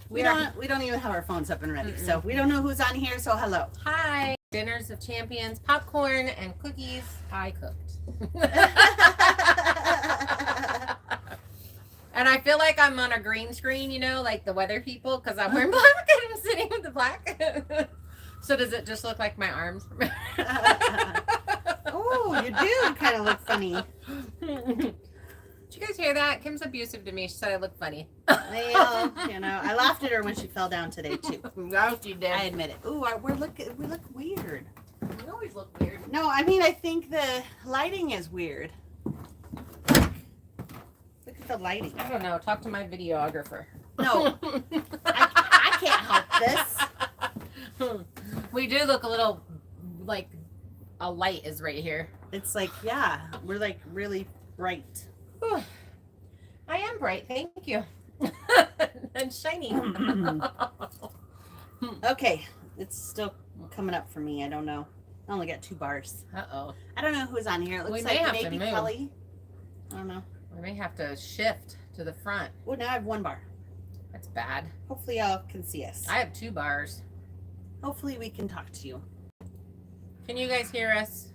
We don't even have our phones up and ready, so we don't know who's on here. So hello. Hi. Dinners of Champions, popcorn and cookies. I cooked. And I feel like I'm on a green screen, you know, like the weather people, because I'm wearing black and I'm sitting with the black. So does it just look like my arms? Oh, you do kind of look funny. Did you guys hear that? Kim's abusive to me. She said I look funny. Well, you know, I laughed at her when she fell down today too. No, she did. I admit it. Ooh, we look weird. We always look weird. No, I mean I think the lighting is weird. Look at the lighting. I don't know. Talk to my videographer. No, I can't help this. We do look a little like a light is right here. It's like, yeah, we're like really bright. Whew. I am bright, thank you. And shiny. Okay, it's still coming up for me. I don't know. I only got 2 bars. Uh-oh. I don't know who's on here. It looks We may like have to maybe move. Kelly. I don't know. We may have to shift to the front. Oh, now I have 1 bar. That's bad. Hopefully y'all can see us. I have 2 bars. Hopefully we can talk to you. Can you guys hear us?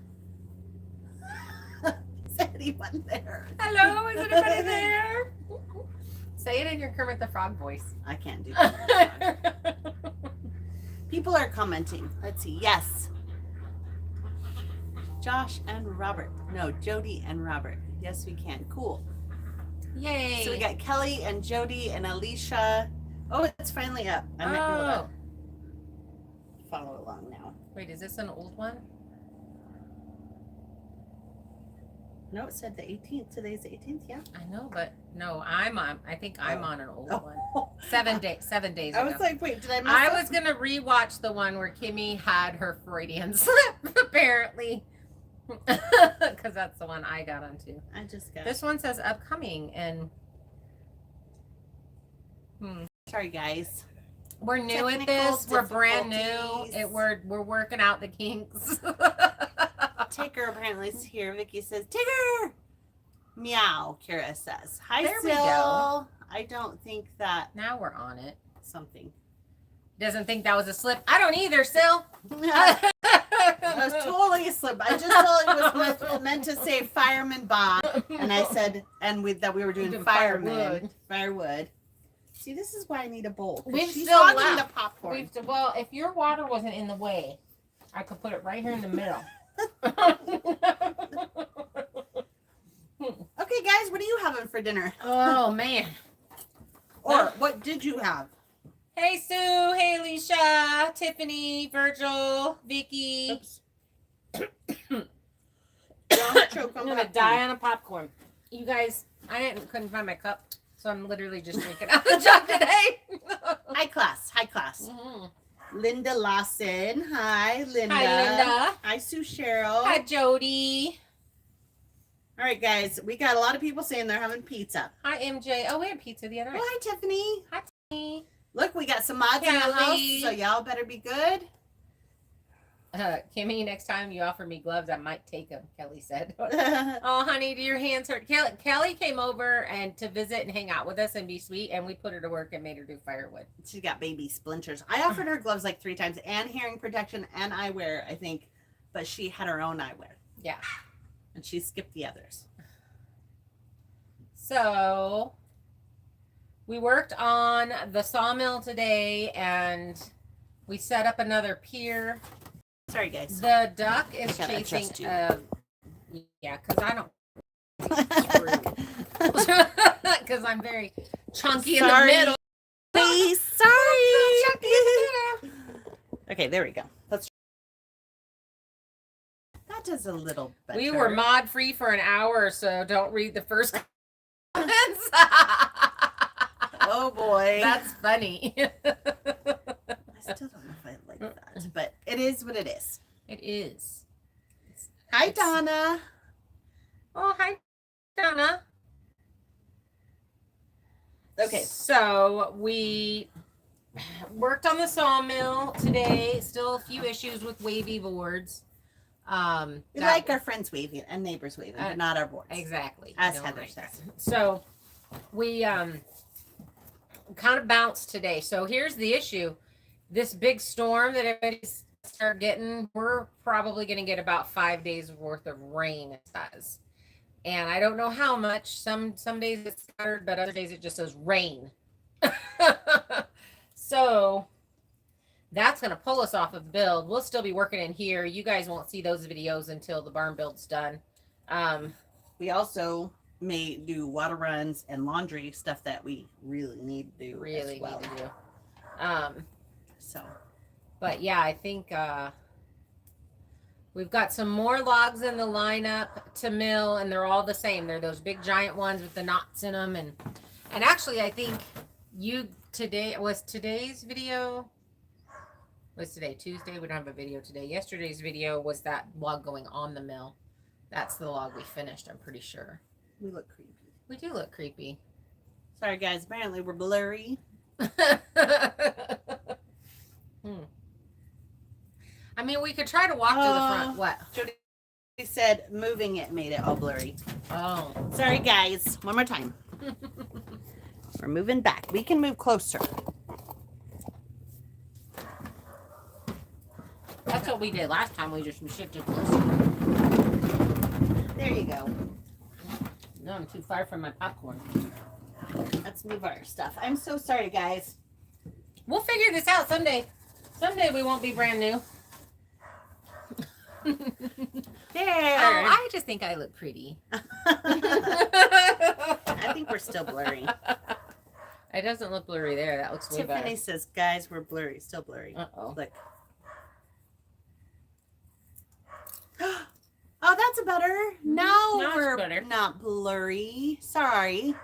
Is anyone there? Hello, is anybody there? Say it in your Kermit the Frog voice. I can't do that. People are commenting. Let's see. Yes. Josh and Robert. No, Jody and Robert. Yes, we can. Cool. Yay. So we got Kelly and Jody and Alicia. Oh, it's finally up. I might be able to follow along now. Wait, is this an old one? No, it said the 18th. Today's the 18th, yeah. I know, but no, I think I'm on an old one. Oh. 7 days ago. I was like, wait, did I miss I it? was going to rewatch the one where Kimmy had her Freudian slip, apparently. Because that's the one I got onto. I just got This one says upcoming, and sorry, guys. we're new at Technical this. We're brand new. difficulties. We're working out the kinks. Tigger apparently is here. Vicky says, Tigger! Meow, Kira says. Hi, There we Sil. go. I don't think that Now we're on it. something. Doesn't think that was a slip. I don't either, Sil. That was totally a slip. I just thought it was meant to say fireman Bob. And I said, that we were doing Doing firewood. Firewood. See, this is why I need a bowl. 'Cause We've she's still hogging left. the popcorn. Well, if your water wasn't in the way, I could put it right here in the middle. Okay, guys, what are you having for dinner? Oh, man. Or what did you have? Hey, Sue. Hey, Alicia. Tiffany. Virgil. Vicky. Oops. Don't choke on I'm going that to die on a popcorn. You guys, couldn't find my cup, so I'm literally just drinking out the jug today. High class, high class. Mhm. Linda Lawson. Hi, Linda. Hi, Linda. Hi, Sue Cheryl. Hi, Jody. All right, guys. We got a lot of people saying they're having pizza. Hi, MJ. Oh, we had pizza the other Oh, night. hi, Tiffany. Hi, Tiffany. Look, we got some mods in the house, Kelly. so y'all better be good. Kimmy, next time you offer me gloves, I might take them, Kelly said. I Oh, honey, do your hands hurt? Kelly came over and to visit and hang out with us and be sweet, and we put her to work and made her do firewood. She's got baby splinters. I offered her gloves like 3 times and hearing protection and eyewear, I think, but she had her own eyewear. Yeah. And she skipped the others. So we worked on the sawmill today, and we set up another pier. Sorry, guys. The duck is I gotta chasing. adjust you. Yeah, because I don't. Because I'm very chunky in the Sorry. middle. Please, sorry. Okay, there we go. That does a little better. We were mod free for an hour or so. Don't read the first comments. Oh boy. That's funny. I still don't know if I like that, but it is what it is. It is. Hi, Donna. Oh, hi, Donna. Okay. So we worked on the sawmill today. Still a few issues with wavy boards. We like our friends waving and neighbors waving, but not our boards. Exactly. As Don't Heather like says. that. So we kind of bounced today. So here's the issue. This big storm that everybody's start getting, we're probably going to get about 5 days worth of rain, it says. And I don't know how much. Some days it's scattered, but other days it just says rain. So that's going to pull us off of the build. We'll still be working in here. You guys won't see those videos until the barn build's done. We also may do water runs and laundry stuff that we really need to do. Really as well. need to do. So, but yeah, I think we've got some more logs in the lineup to mill, and they're all the same. They're those big giant ones with the knots in them. And actually, I think today's video was today, Tuesday. We don't have a video today. Yesterday's video was that log going on the mill. That's the log we finished, I'm pretty sure. We look creepy. We do look creepy. Sorry, guys. Apparently, we're blurry. I mean, we could try to walk to the front. What? Jody said moving it made it all blurry. Oh. Sorry, guys. One more time. We're moving back. We can move closer. That's what we did last time. We just shifted closer. There you go. No, I'm too far from my popcorn. Let's move our stuff. I'm so sorry, guys. We'll figure this out someday. Someday we won't be brand new. There. Oh, I just think I look pretty. I think we're still blurry. It doesn't look blurry there. That looks way Tiffany better. says, guys, we're blurry. Still blurry. Uh-oh. Look. Oh, that's better. Now Now it's we're better. not blurry. Sorry.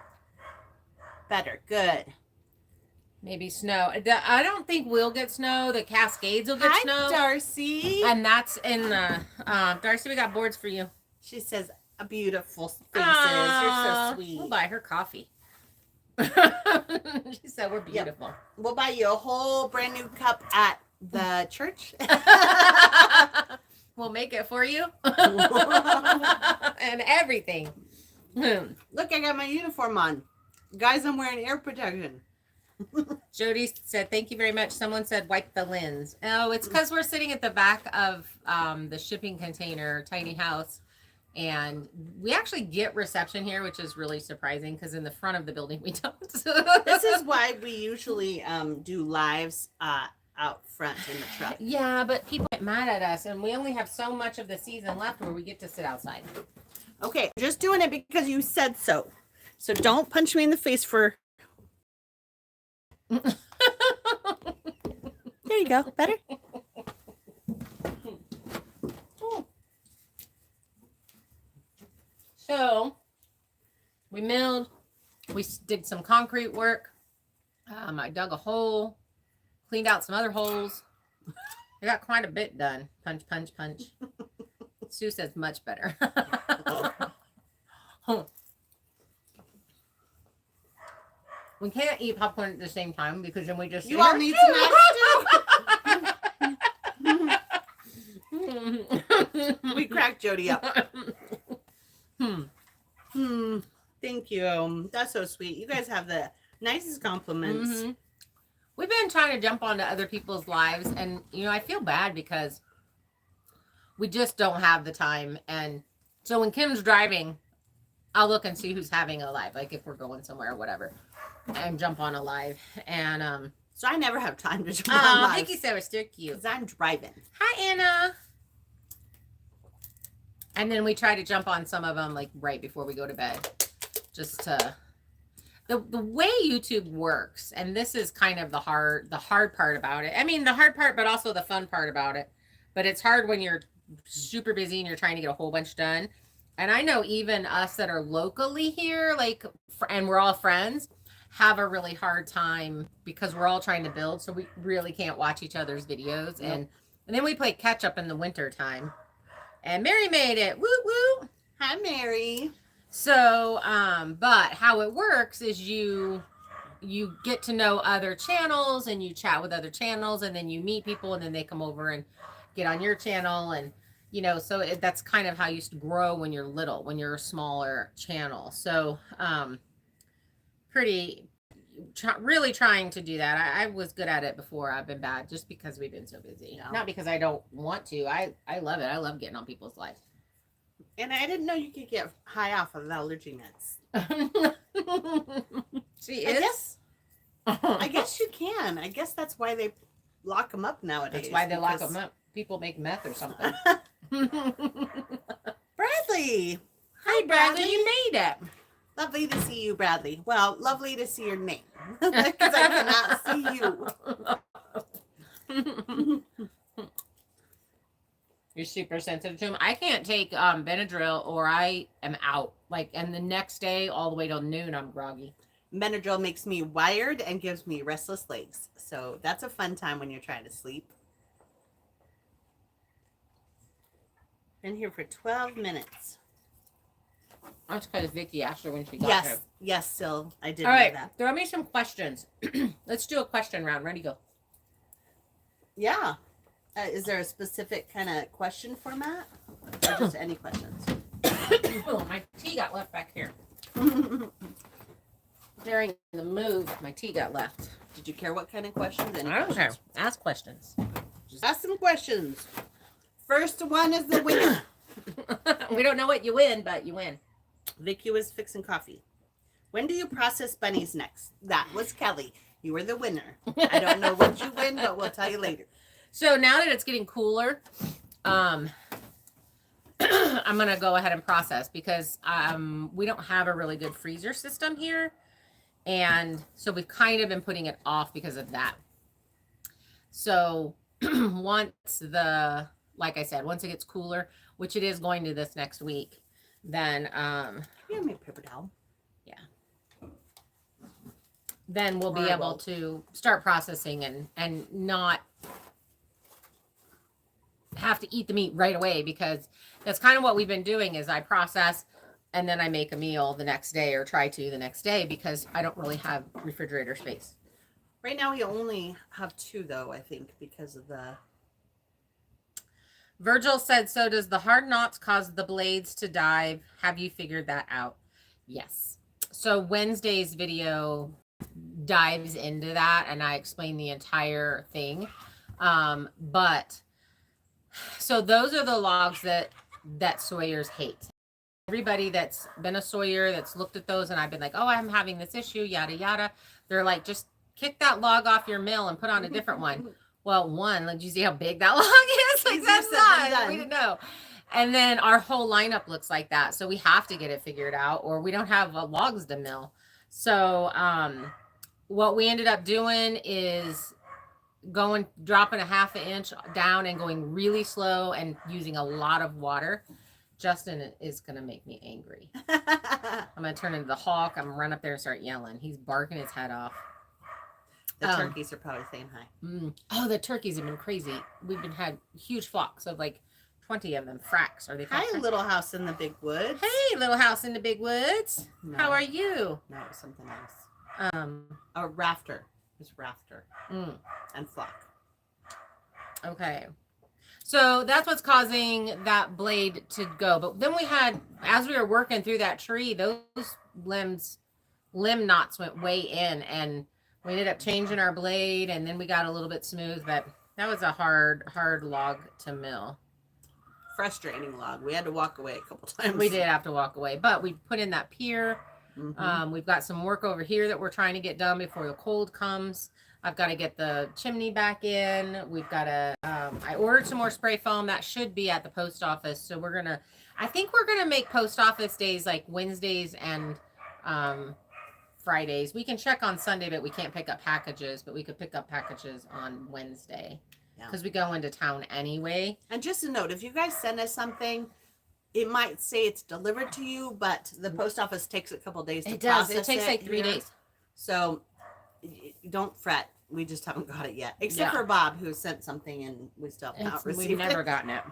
Better. Good. Maybe snow. I don't think we'll get snow. The Cascades will get Hi, snow. Darcy. And that's in the... Darcy, we got boards for you. She says, a beautiful faces. You're so sweet. We'll buy her coffee. She said we're beautiful. We'll buy you a whole brand new cup at the church. We'll make it for you. And everything. Look, I got my uniform on. Guys, I'm wearing air protection. Jody said, thank you very much. Someone said, wipe the lens. Oh, it's because we're sitting at the back of the shipping container, tiny house. And we actually get reception here, which is really surprising because in the front of the building, we don't. This is why we usually do lives out front in the truck. Yeah, but people get mad at us. And we only have so much of the season left where we get to sit outside. Okay, just doing it because you said so. So don't punch me in the face for... There you go. Better? So, we milled. We did some concrete work. I dug a hole. Cleaned out some other holes. I got quite a bit done. Punch, punch, punch. Sue says much better. We can't eat popcorn at the same time because then we just... You all need snacks too. We cracked Jody up. Thank you. That's so sweet. You guys have the nicest compliments. Mm-hmm. We've been trying to jump onto other people's lives, and I feel bad because we just don't have the time. And so when Kim's driving, I'll look and see who's having a live, like if we're going somewhere or whatever, and jump on a live. And so I never have time to jump on live. Vicky said we're still cute. Because I'm driving. Hi, Anna. And then we try to jump on some of them like right before we go to bed, just to... The way YouTube works, and this is kind of the hard part about it. I mean, the hard part, but also the fun part about it. But it's hard when you're super busy and you're trying to get a whole bunch done. And I know even us that are locally here, like, and we're all friends, have a really hard time because we're all trying to build. So we really can't watch each other's videos. Yep. And then we play catch up in the winter time. And Mary made it. Woo woo. Hi, Mary. So, but how it works is you get to know other channels and you chat with other channels and then you meet people and then they come over and get on your channel. And, so that's kind of how you used to grow when you're little, when you're a smaller channel. So, really trying to do that. I was good at it before. I've been bad just because we've been so busy. Yeah. Not because I don't want to. I love it. I love getting on people's lives. And I didn't know you could get high off of allergy meds. She I is. guess, I guess you can. I guess that's why they lock them up nowadays. That's why they lock them up. People make meth or something. Bradley. Hi, Bradley. You made it. Lovely to see you, Bradley. Well, lovely to see your name. Because I cannot see you. You're super sensitive to them. I can't take Benadryl or I am out. Like, and the next day, all the way till noon, I'm groggy. Benadryl makes me wired and gives me restless legs. So that's a fun time when you're trying to sleep. Been here for 12 minutes. That's because Vicky asked her when she got here. Yes, Sil. I did All know right, that. throw me some questions. Let's do a question round. Ready, go. Yeah. Is there a specific kind of question format? Or just any questions? Oh, my tea got left back here. During the move, my tea got left. Did you care what kind of questions? Any I don't care. questions? Ask questions. Just ask some questions. First one is the winner. We don't know what you win, but you win. Vicky was fixing coffee. When do you process bunnies next? That was Kelly. You were the winner. I don't know what you win, but we'll tell you later. So now that it's getting cooler, I'm going to go ahead and process because we don't have a really good freezer system here. And so we've kind of been putting it off because of that. So once like I said, once it gets cooler, which it is going to this next week, then You made paper towel. then we'll be able to start processing and not have to eat the meat right away, because that's kind of what we've been doing is I process and then I make a meal the next day or try to the next day because I don't really have refrigerator space. Right now we only have 2 though, I think, because of the... Virgil said, so does the hard knots cause the blades to dive? Have you figured that out? Yes. So Wednesday's video dives into that and I explain the entire thing. But so those are the logs that sawyers hate. Everybody that's been a sawyer that's looked at those and I've been like, oh, I'm having this issue, yada, yada. They're like, just kick that log off your mill and put on a different one. Well, one, did you see how big that log is? Like, that's not, we didn't know. And then our whole lineup looks like that. So we have to get it figured out or we don't have logs to mill. So what we ended up doing is dropping a ½ inch down and going really slow and using a lot of water. Justin is going to make me angry. I'm going to turn into the hawk. I'm going to run up there and start yelling. He's barking his head off. The turkeys are probably saying hi. Oh, the turkeys have been crazy. We've had huge flocks of like 20 of them. Fracks. Are they? Hi, fracks? little house in the big woods. Hey, little house in the big woods. No. How are you? No, it was something else. A rafter. It was rafter and flock. Okay. So that's what's causing that blade to go. But then we had, as we were working through that tree, those limb knots went way in and we ended up changing our blade and then we got a little bit smooth, but that was a hard log to mill. Frustrating log. We had to walk away a couple times. We did have to walk away, but we put in that pier. We've got some work over here that we're trying to get done before the cold comes. I've got to get the chimney back in. We've got to, I ordered some more spray foam that should be at the post office. So I think we're going to make post office days like Wednesdays and Fridays. We can check on Sunday, but we can't pick up packages, but we could pick up packages on Wednesday because we go into town anyway. And just a note, if you guys send us something, it might say it's delivered to you, but the post office takes a couple days to process it. It takes like 3 days. So don't fret. We just haven't got it yet. Except for Bob, who sent something and we still have not received it. We've never gotten it.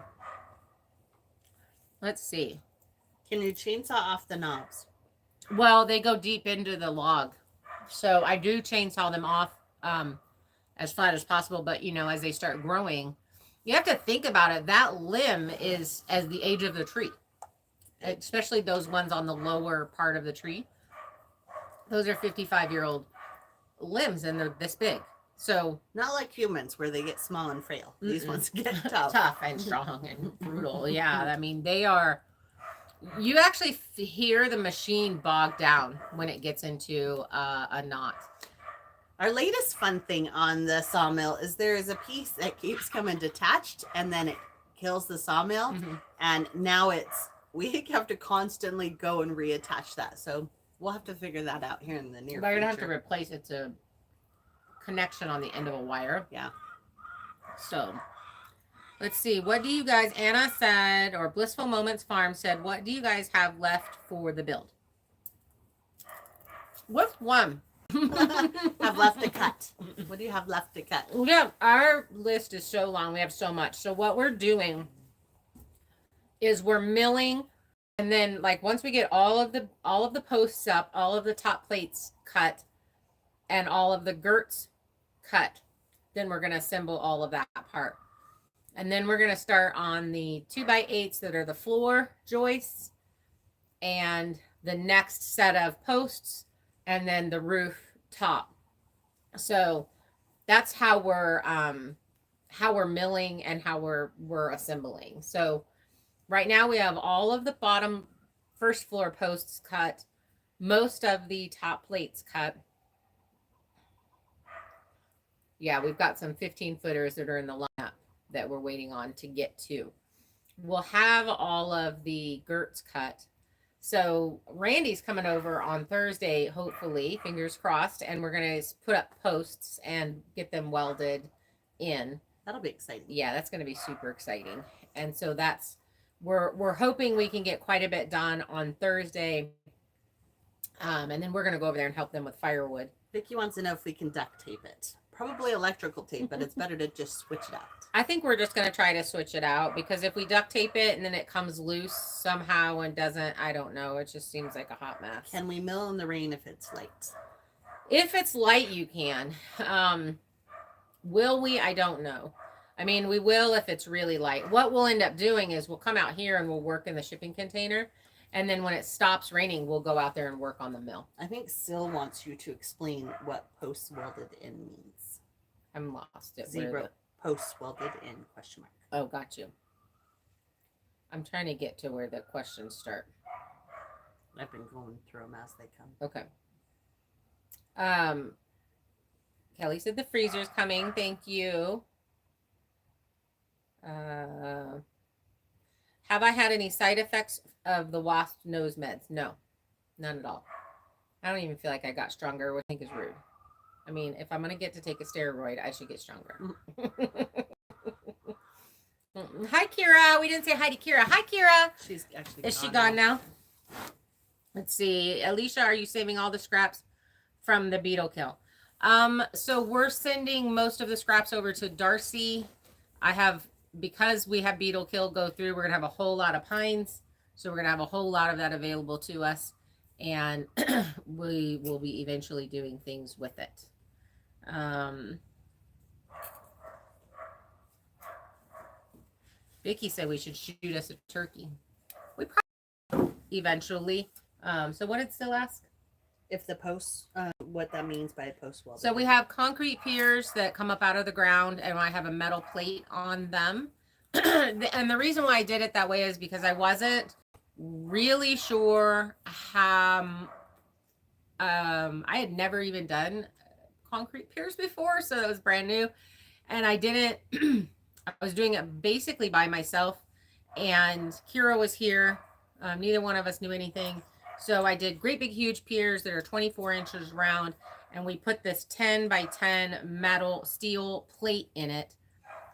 Let's see. Can you chainsaw off the knobs? Well, they go deep into the log. So I do chainsaw them off as flat as possible. But, as they start growing, you have to think about it. That limb is as the age of the tree, especially those ones on the lower part of the tree. Those are 55-year-old limbs and they're this big. So not like humans where they get small and frail. These ones get tough. Tough and strong and brutal. Yeah, I mean, they are, you actually hear the machine bog down when it gets into a knot. Our latest fun thing on the sawmill is there is a piece that keeps coming detached and then it kills the sawmill. And now we have to constantly go and reattach that. So we'll have to figure that out here in the near future. We're going to have to replace it to connection on the end of a wire. Yeah. So let's see. What do you guys, Anna said, or Blissful Moments Farm said, what do you guys have left for the build? What's one? Have left to cut. What do you have left to cut? Yeah, our list is so long. We have so much. So what we're doing is we're milling, and then like once we get all of the posts up, all of the top plates cut, and all of the girts cut, then we're going to assemble all of that part. And then we're going to start on the 2x8s that are the floor joists, and the next set of posts, and then the roof top. So that's how we're milling and how we're assembling. So right now we have all of the bottom first floor posts cut, most of the top plates cut. Yeah, we've got some 15 footers that are in the lineup that we're waiting on to get to. We'll have all of the girts cut. So Randy's coming over on Thursday, hopefully, fingers crossed, and we're going to put up posts and get them welded in. That'll be exciting. Yeah, that's going to be super exciting. And so we're hoping we can get quite a bit done on Thursday. And then we're going to go over there and help them with firewood. Vicky wants to know if we can duct tape it. Probably electrical tape, but it's better to just switch it out. I think we're just going to try to switch it out, because if we duct tape it and then it comes loose somehow and doesn't, I don't know. It just seems like a hot mess. Can we mill in the rain if it's light? If it's light, you can. Will we? I don't know. I mean, we will if it's really light. What we'll end up doing is we'll come out here and we'll work in the shipping container. And then when it stops raining, we'll go out there and work on the mill. I think Sil wants you to explain what post welded in means. I'm lost. Zebra post welded in question mark. Oh, got you. I'm trying to get to where the questions start. I've been going through them as they come. Okay. Kelly said the freezer's coming. Thank you. Have I had any side effects of the wasp nose meds? No, none at all. I don't even feel like I got stronger, which I think is rude. I mean, if I'm going to get to take a steroid, I should get stronger. Hi, Kira. We didn't say hi to Kira. Hi, Kira. She's actually Is she gone now? Let's see. Alicia, are you saving all the scraps from the beetle kill? So we're sending most of the scraps over to Darcy. Because we have beetle kill go through, we're going to have a whole lot of pines. So we're going to have a whole lot of that available to us. And we will be eventually doing things with it. Vicky said we should shoot us a turkey. We probably eventually. So what did Sil ask? If the posts, what that means by post welded. So we have concrete piers that come up out of the ground, and I have a metal plate on them. And the reason why I did it that way is because I wasn't really sure how. I had never even done concrete piers before, so it was brand new, and I didn't. I was doing it basically by myself, and Kira was here. Neither one of us knew anything. So I did great big huge piers that are 24 inches round, and we put this 10 by 10 metal steel plate in it.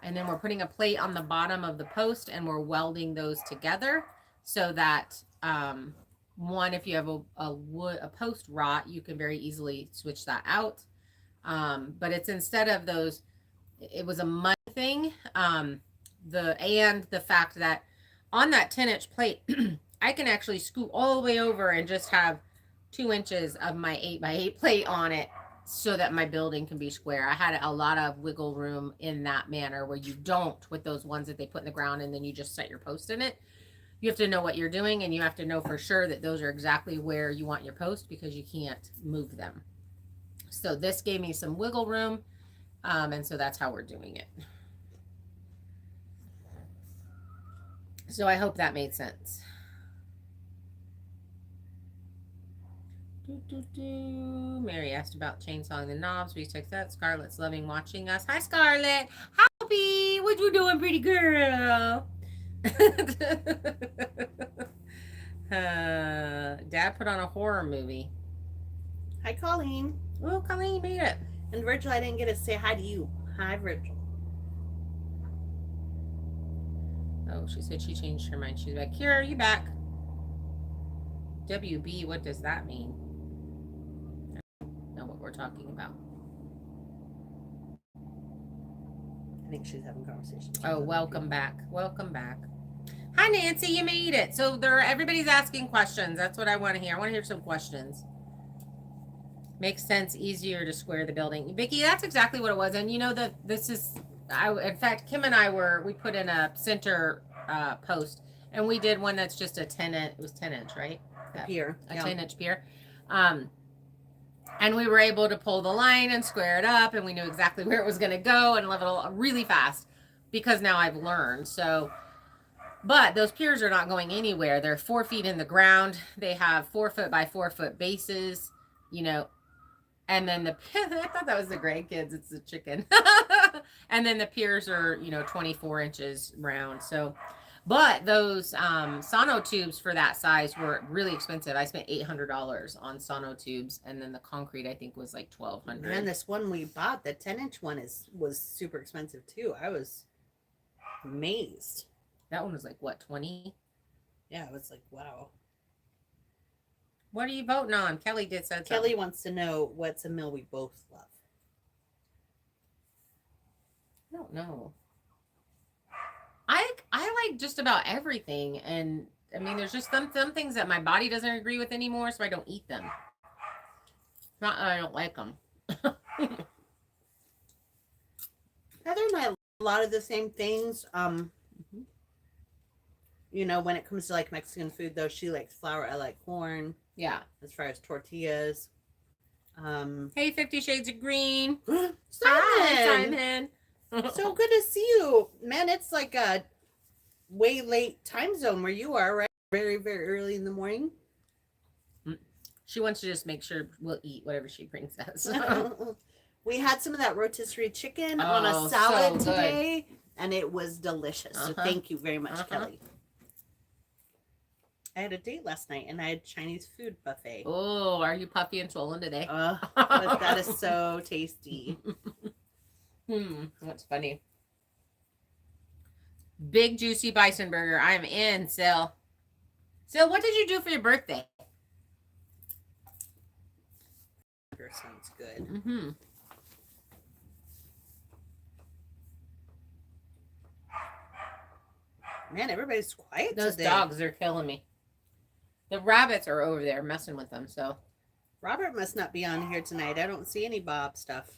And then we're putting a plate on the bottom of the post, and we're welding those together so that one, if you have a post rot, you can very easily switch that out. But it's instead of those, it was a mud thing. The fact that on that 10-inch plate, I can actually scoot all the way over and just have 2 inches of my 8x8 plate on it so that my building can be square. I had a lot of wiggle room in that manner where you don't with those ones that they put in the ground and then you just set your post in it. You have to know what you're doing, and you have to know for sure that those are exactly where you want your post, because you can't move them. So this gave me some wiggle room. And so that's how we're doing it. So I hope that made sense. Mary asked about chainsawing the knobs. We took that. Scarlett's loving watching us. Hi, Scarlett. Hi, Poppy. What you doing, pretty girl? Dad put on a horror movie. Hi, Colleen. Oh, Colleen made it. And Virgil, I didn't get to say hi to you. Hi, Virgil. Oh, she said she changed her mind. She's back. Kira, are you back? WB, what does that mean? I don't know what we're talking about. I think she's having conversations. Oh, welcome back. Welcome back. Hi, Nancy. You made it. So everybody's asking questions. That's what I want to hear. I want to hear some questions. Makes sense. Easier to square the building. Vicki, that's exactly what it was. And you know that this is, in fact, Kim and I we put in a center post, and we did one that's just a 10-inch. It was 10-inch, right? A pier. A 10-inch pier. And we were able to pull the line and square it up, and we knew exactly where it was going to go and level it really fast because now I've learned. So, but those piers are not going anywhere. They're 4 feet in the ground. They have 4 foot by 4 foot bases, you know, and then I thought that was the grandkids. It's the chicken. And then the piers are, you know, 24 inches round. So, but those sono tubes for that size were really expensive. I spent $800 on sono tubes, and then the concrete I think was like $1,200. And this one we bought, the 10-inch one, was super expensive too. I was amazed. That one was like what, 20? Yeah, I was like, wow. What are you voting on? Kelly did say something. Kelly wants to know what's a mill we both love. I don't know. I like just about everything, and I mean, there's just some things that my body doesn't agree with anymore, so I don't eat them. Not that I don't like them. Heather and I a lot of the same things. You know, when it comes to like Mexican food, though, she likes flour. I like corn. Yeah. As far as tortillas. Hey, 50 Shades of Green. Simon! Hi, Simon. So good to see you. Man, it's like a way late time zone where you are, right? Very, very early in the morning. She wants to just make sure we'll eat whatever she brings us. We had some of that rotisserie chicken on a salad today, and it was delicious. So thank you very much, Kelly. I had a date last night, and I had Chinese food buffet. Oh, are you puffy and swollen today? That is so tasty. That's funny. Big juicy bison burger. I'm in, Sil. Sil, what did you do for your birthday? Sounds good. Man, everybody's quiet Those today. dogs are killing me. The rabbits are over there messing with them, so. Robert must not be on here tonight. I don't see any Bob stuff.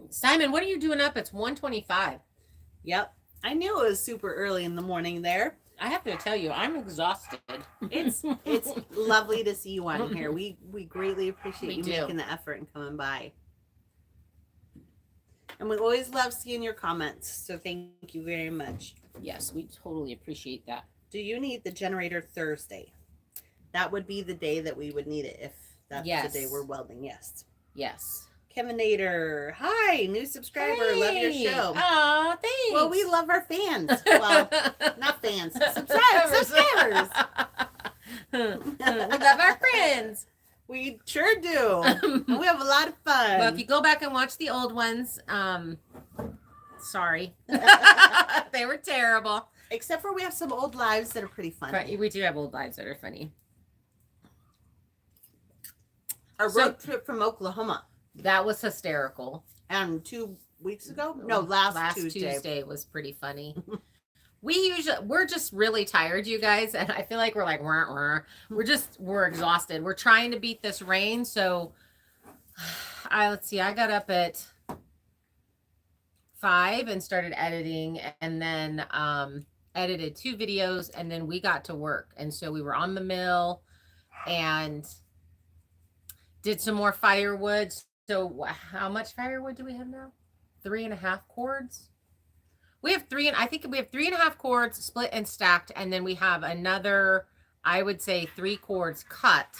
Simon, what are you doing up? It's 1:25. Yep. I knew it was super early in the morning there. I have to tell you, I'm exhausted. It's lovely to see you on here. We greatly appreciate you making the effort and coming by. And we always love seeing your comments. So thank you very much. Yes, we totally appreciate that. Do you need the generator Thursday? That would be the day that we would need it if that's the day we're welding. Yes. Yes. Kevinator. Hi, new subscriber. Hey. Love your show. Aw, thanks. Well, we love our fans. Well, not fans. Subscribers. We love our friends. We sure do. And we have a lot of fun. Well, if you go back and watch the old ones, sorry. They were terrible. Except for we have some old lives that are pretty funny. But we do have old lives that are funny. Our road trip from Oklahoma. That was hysterical. And 2 weeks ago? No, last Tuesday was pretty funny. We're just really tired, you guys, and I feel like we're like we're exhausted. We're trying to beat this rain, so let's see. I got up at 5 and started editing, and then edited 2 videos, and then we got to work, and so we were on the mill, and Did some more firewood. So how much firewood do we have now? 3.5 cords. We have I think we have 3.5 cords split and stacked, and then we have another, I would say 3 cords cut,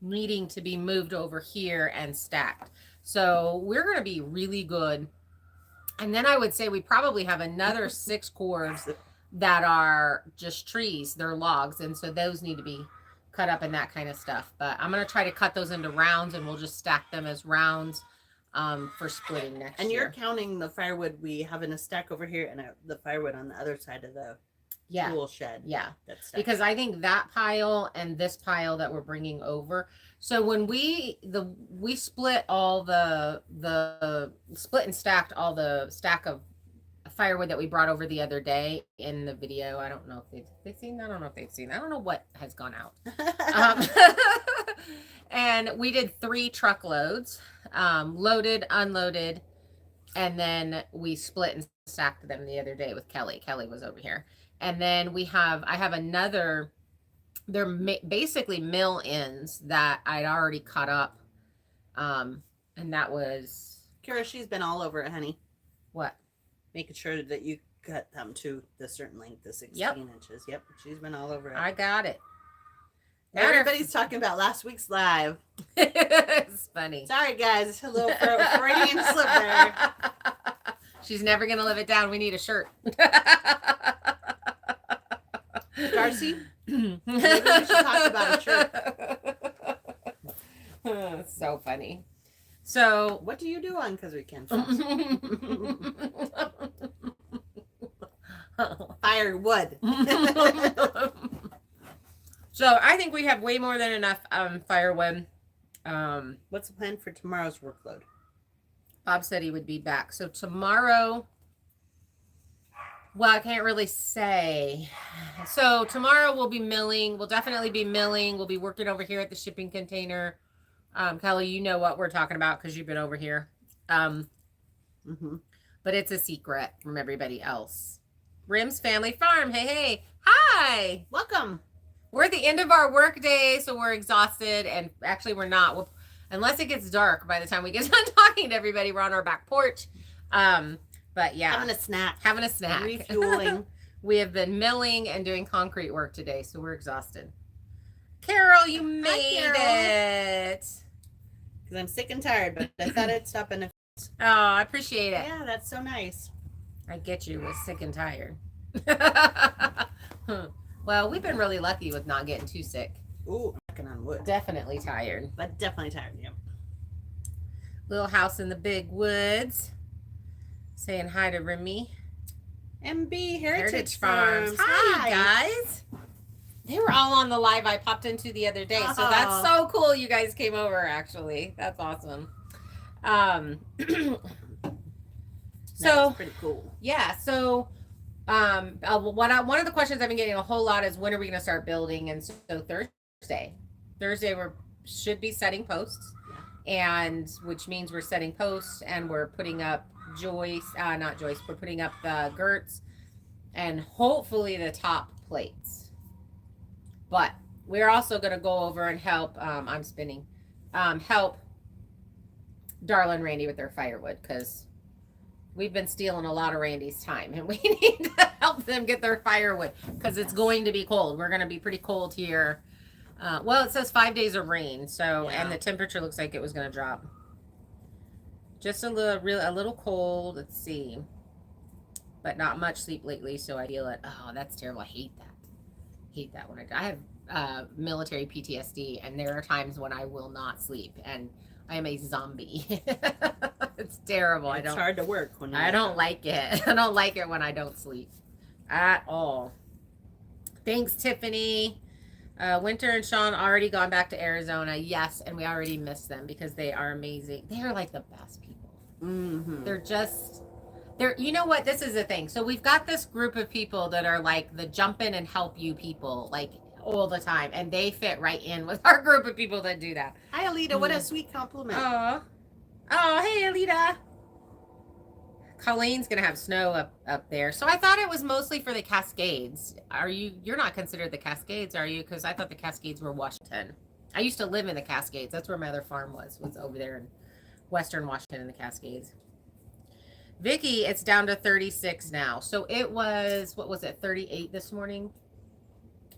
needing to be moved over here and stacked. So we're going to be really good. And then I would say we probably have another 6 cords that are just trees. They're logs. And so those need to be cut up and that kind of stuff. But I'm going to try to cut those into rounds, and we'll just stack them as rounds for splitting next year. And you're counting the firewood we have in a stack over here and the firewood on the other side of the tool shed. Yeah. Because I think that pile and this pile that we're bringing over. So when we split all the split and stacked all the stack of firewood that we brought over the other day in the video. I don't know if they've seen. I don't know if they've seen. I don't know what has gone out. And we did 3 truckloads, loaded, unloaded, and then we split and stacked them the other day with Kelly. Kelly was over here. And then I have another, they're basically mill ends that I'd already cut up. And that was. Kara, she's been all over it, honey. What? Making sure that you cut them to the certain length, the 16 inches. Yep. She's been all over it. I got it. Everybody's talking about last week's live. It's funny. Sorry, guys. A little Freudian slip there. She's never going to live it down. We need a shirt. Darcy, maybe we should talk about a shirt. So funny. So, what do you do on Because We Can? Firewood. So I think we have way more than enough firewood. What's the plan for tomorrow's workload? Bob said he would be back. So tomorrow, well, I can't really say. So tomorrow we'll be milling. We'll definitely be milling. We'll be working over here at the shipping container. Kelly, you know what we're talking about because you've been over here. But it's a secret from everybody else. Rim's Family Farm. Hey, hey. Hi. Welcome. We're at the end of our work day, so we're exhausted. And actually, we're not. Unless it gets dark by the time we get done talking to everybody, we're on our back porch. But yeah. Having a snack. Refueling. We have been milling and doing concrete work today, so we're exhausted. Carol, you made it. Because I'm sick and tired, but I thought I'd stop in. Oh, I appreciate it. Yeah, that's so nice. I get you with sick and tired. Well, we've been really lucky with not getting too sick. Ooh, knocking on wood. Definitely tired. But definitely tired, yeah. Little house in the big woods. Saying hi to Remy. MB Heritage Farms. Hi, you guys. They were all on the live I popped into the other day. So that's so cool you guys came over, actually. That's awesome. So pretty cool. Yeah, so one of the questions I've been getting a whole lot is when are we going to start building? And so Thursday we should be setting posts, and which means we're setting posts and we're putting up we're putting up the girts and hopefully the top plates. But we're also going to go over and help, help Darla and Randy with their firewood, because we've been stealing a lot of Randy's time and we need to help them get their firewood because it's going to be cold. We're going to be pretty cold here. Well, it says 5 days of rain. So, and the temperature looks like it was going to drop. Just a little cold. Let's see. But not much sleep lately. So I feel it. Oh, that's terrible. I hate that. Hate that when I have military PTSD, and there are times when I will not sleep and I am a zombie. It's terrible. It's hard to work when I don't like it. I don't like it when I don't sleep at all. Thanks, Tiffany. Winter and Sean already gone back to Arizona. Yes, and we already miss them because they are amazing. They are like the best people. They're you know what? This is the thing. So we've got this group of people that are like the jump in and help you people, like all the time, and they fit right in with our group of people that do that. Hi, Alita. What a sweet compliment. Oh, hey, Alita. Colleen's gonna have snow up there, so I thought it was mostly for the Cascades. You're not considered the Cascades, are you? Because I thought the Cascades were Washington. I used to live in the Cascades. That's where my other farm was over there in Western Washington in the Cascades. Vicky, it's down to 36 now. So it was, what was it, 38 this morning?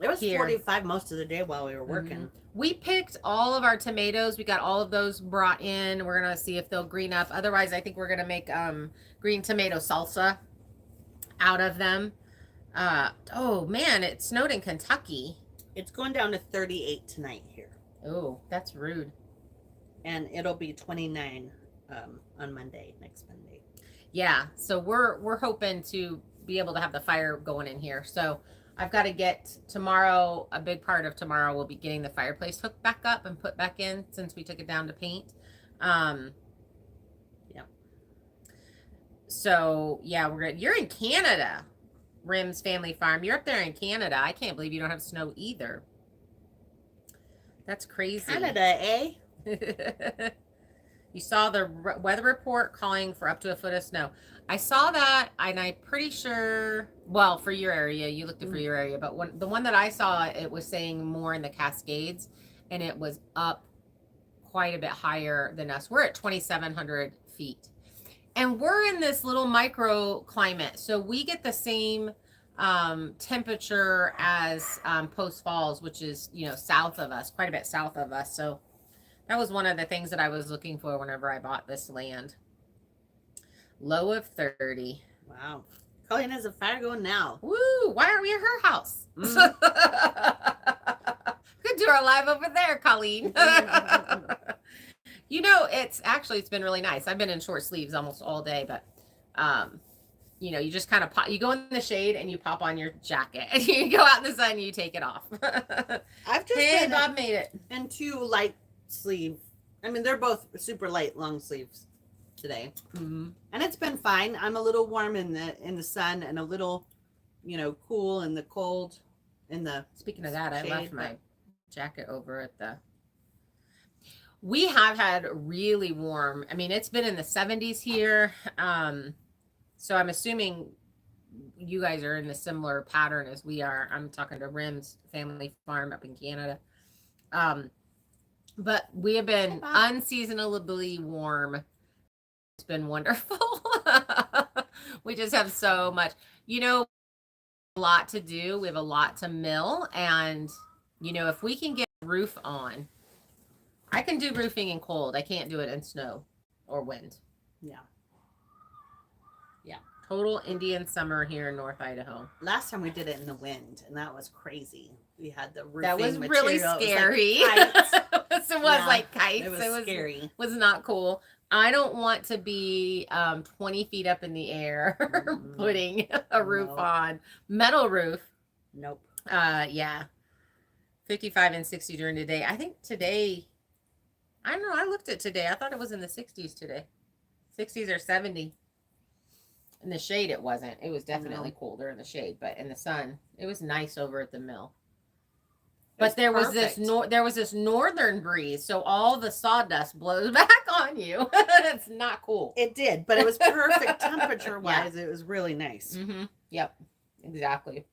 It was here. 45 most of the day while we were working. Mm-hmm. We picked all of our tomatoes. We got all of those brought in. We're going to see if they'll green up. Otherwise, I think we're going to make green tomato salsa out of them. Oh, man, it snowed in Kentucky. It's going down to 38 tonight here. Oh, that's rude. And it'll be 29 on Monday, next Monday. Yeah, so we're hoping to be able to have the fire going in here. So I've got to get tomorrow, a big part of tomorrow will be getting the fireplace hooked back up and put back in since we took it down to paint. Yeah. So yeah, we're good. You're in Canada, Rim's Family Farm. You're up there in Canada. I can't believe you don't have snow either. That's crazy. Canada, eh? You saw the weather report calling for up to a foot of snow. I saw that, and I'm pretty sure, well, for your area, you looked at for your area, but the one that I saw, it was saying more in the Cascades, and it was up quite a bit higher than us. We're at 2,700 feet. And we're in this little microclimate, so we get the same temperature as Post Falls, which is, south of us, quite a bit south of us. So that was one of the things that I was looking for whenever I bought this land. Low of 30. Wow. Colleen has a fire going now. Woo! Why aren't we at her house? We could do our live over there, Colleen. It's been really nice. I've been in short sleeves almost all day, but you just kind of you go in the shade and you pop on your jacket and you go out in the sun and you take it off. I've just Bob made it. And 2 light sleeve. I mean, they're both super light long sleeves today. Mm-hmm. And it's been fine. I'm a little warm in the sun and a little, cool in the cold in the Speaking of that, shade, I left my jacket over at the We have had really warm. I mean, it's been in the 70s here. So I'm assuming you guys are in a similar pattern as we are. I'm talking to Rim's Family Farm up in Canada. But we have been unseasonably warm. It's been wonderful. We just have so much, a lot to do. We have a lot to mill. And, if we can get a roof on, I can do roofing in cold. I can't do it in snow or wind. Yeah. Total Indian summer here in North Idaho. Last time we did it in the wind, and that was crazy. We had the roofing That was really scary. It was like kites. It was scary. It was not cool. I don't want to be 20 feet up in the air putting a roof on. Metal roof. Nope. Yeah. 55 and 60 during the day. I think today, I don't know. I looked at today. I thought it was in the 60s today. 60s or 70. In the shade, it wasn't. It was definitely colder in the shade, but in the sun, it was nice over at the mill. But there was this northern breeze, so all the sawdust blows back on you. It's not cool. It did, but it was perfect temperature wise. Yeah. It was really nice. Mm-hmm. Yep, exactly.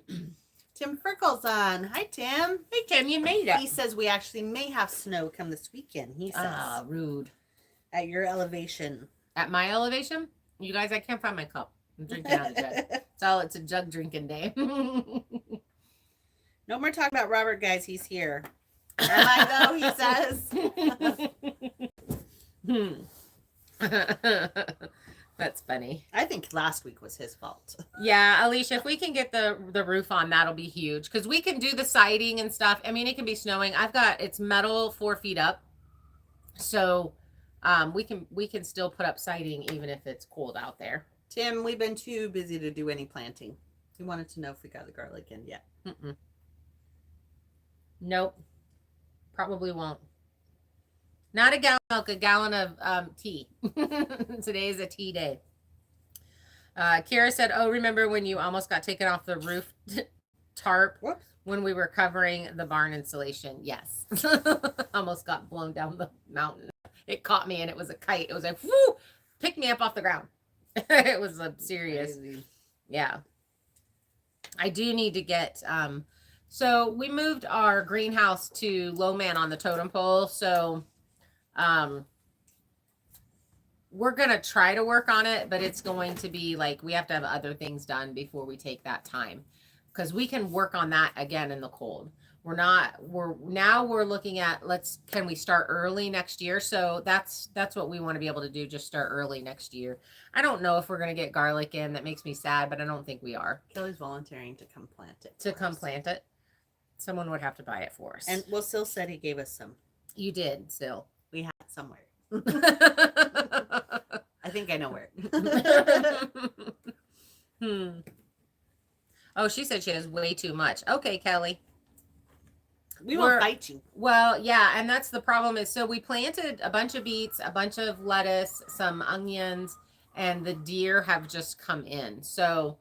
Tim Frickle's on. Hi, Tim. Hey, Tim, you made it. He says we actually may have snow come this weekend. He says. Ah, rude. At your elevation. At my elevation? You guys, I can't find my cup. I'm drinking out of the jug. It's a jug drinking day. No more talking about Robert, guys. He's here. Am I though? He says. That's funny. I think last week was his fault. Yeah, Alicia, if we can get the roof on, that'll be huge. Because we can do the siding and stuff. I mean, it can be snowing. It's metal 4 feet up. So we can still put up siding even if it's cold out there. Tim, we've been too busy to do any planting. He wanted to know if we got the garlic in yet. Nope. Probably won't. Not a gallon of milk, a gallon of tea. Today is a tea day. Kara said, oh, remember when you almost got taken off the roof tarp? Whoops. When we were covering the barn insulation? Yes. Almost got blown down the mountain. It caught me and it was a kite. It was like, whoo, picked me up off the ground. It was a serious. Crazy. Yeah. I do need to get So we moved our greenhouse to low man on the totem pole. So we're going to try to work on it, but it's going to be like we have to have other things done before we take that time, because we can work on that again in the cold. We're looking at, can we start early next year? So that's what we want to be able to do. Just start early next year. I don't know if we're going to get garlic in. That makes me sad, but I don't think we are. Kelly's volunteering to come plant it. Plant it. Someone would have to buy it for us. And well, Sil said he gave us some. You did, Sil. We had it somewhere. I think I know where. Oh, she said she has way too much. Okay, Kelly. We will fight you. Well, yeah, and that's the problem is, so we planted a bunch of beets, a bunch of lettuce, some onions, and the deer have just come in. So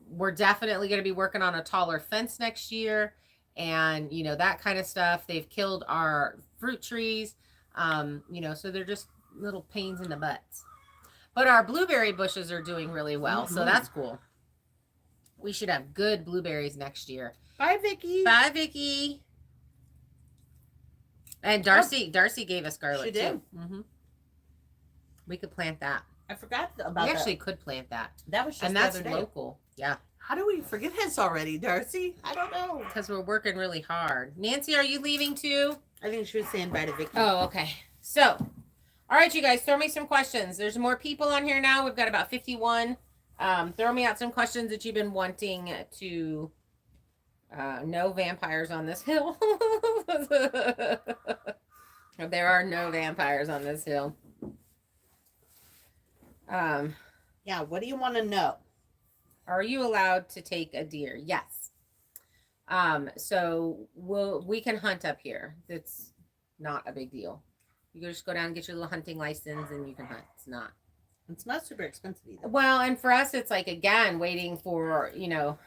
we're definitely going to be working on a taller fence next year, and, you know, that kind of stuff. They've killed our fruit trees, you know, so they're just little pains in the butts. But our blueberry bushes are doing really well, so that's cool. We should have good blueberries next year. Bye, Vicky. Bye, Vicky. And Darcy gave us garlic. She did. Too. We could plant that. I forgot about We actually could plant that. That was just and the that's other day. local. Yeah. How do we forget this already, Darcy? I don't know. Because we're working really hard. Nancy, are you leaving too? I think she was saying bye to Vicky. Oh, okay. So, all right, you guys, throw me some questions. There's more people on here now. We've got about 51. Throw me out some questions that you've been wanting to no vampires on this hill. There are no vampires on this hill. Yeah, what do you want to know? Are you allowed to take a deer? Yes. So we can hunt up here. It's not a big deal. You just go down and get your little hunting license and you can hunt. It's not super expensive either. Well, and for us, it's like, again, waiting for, you know,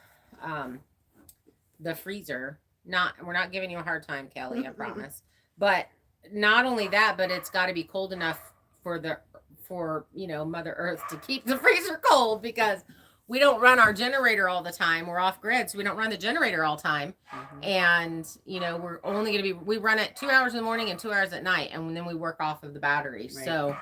the freezer. We're not giving you a hard time, Kelly, I promise. But not only that, but it's got to be cold enough for, you know, Mother Earth to keep the freezer cold, because we don't run our generator all the time. We're off grid, so we don't run the generator all the time. And, you know, we're only going to we run it 2 hours in the morning and 2 hours at night, and then we work off of the battery. Right. So,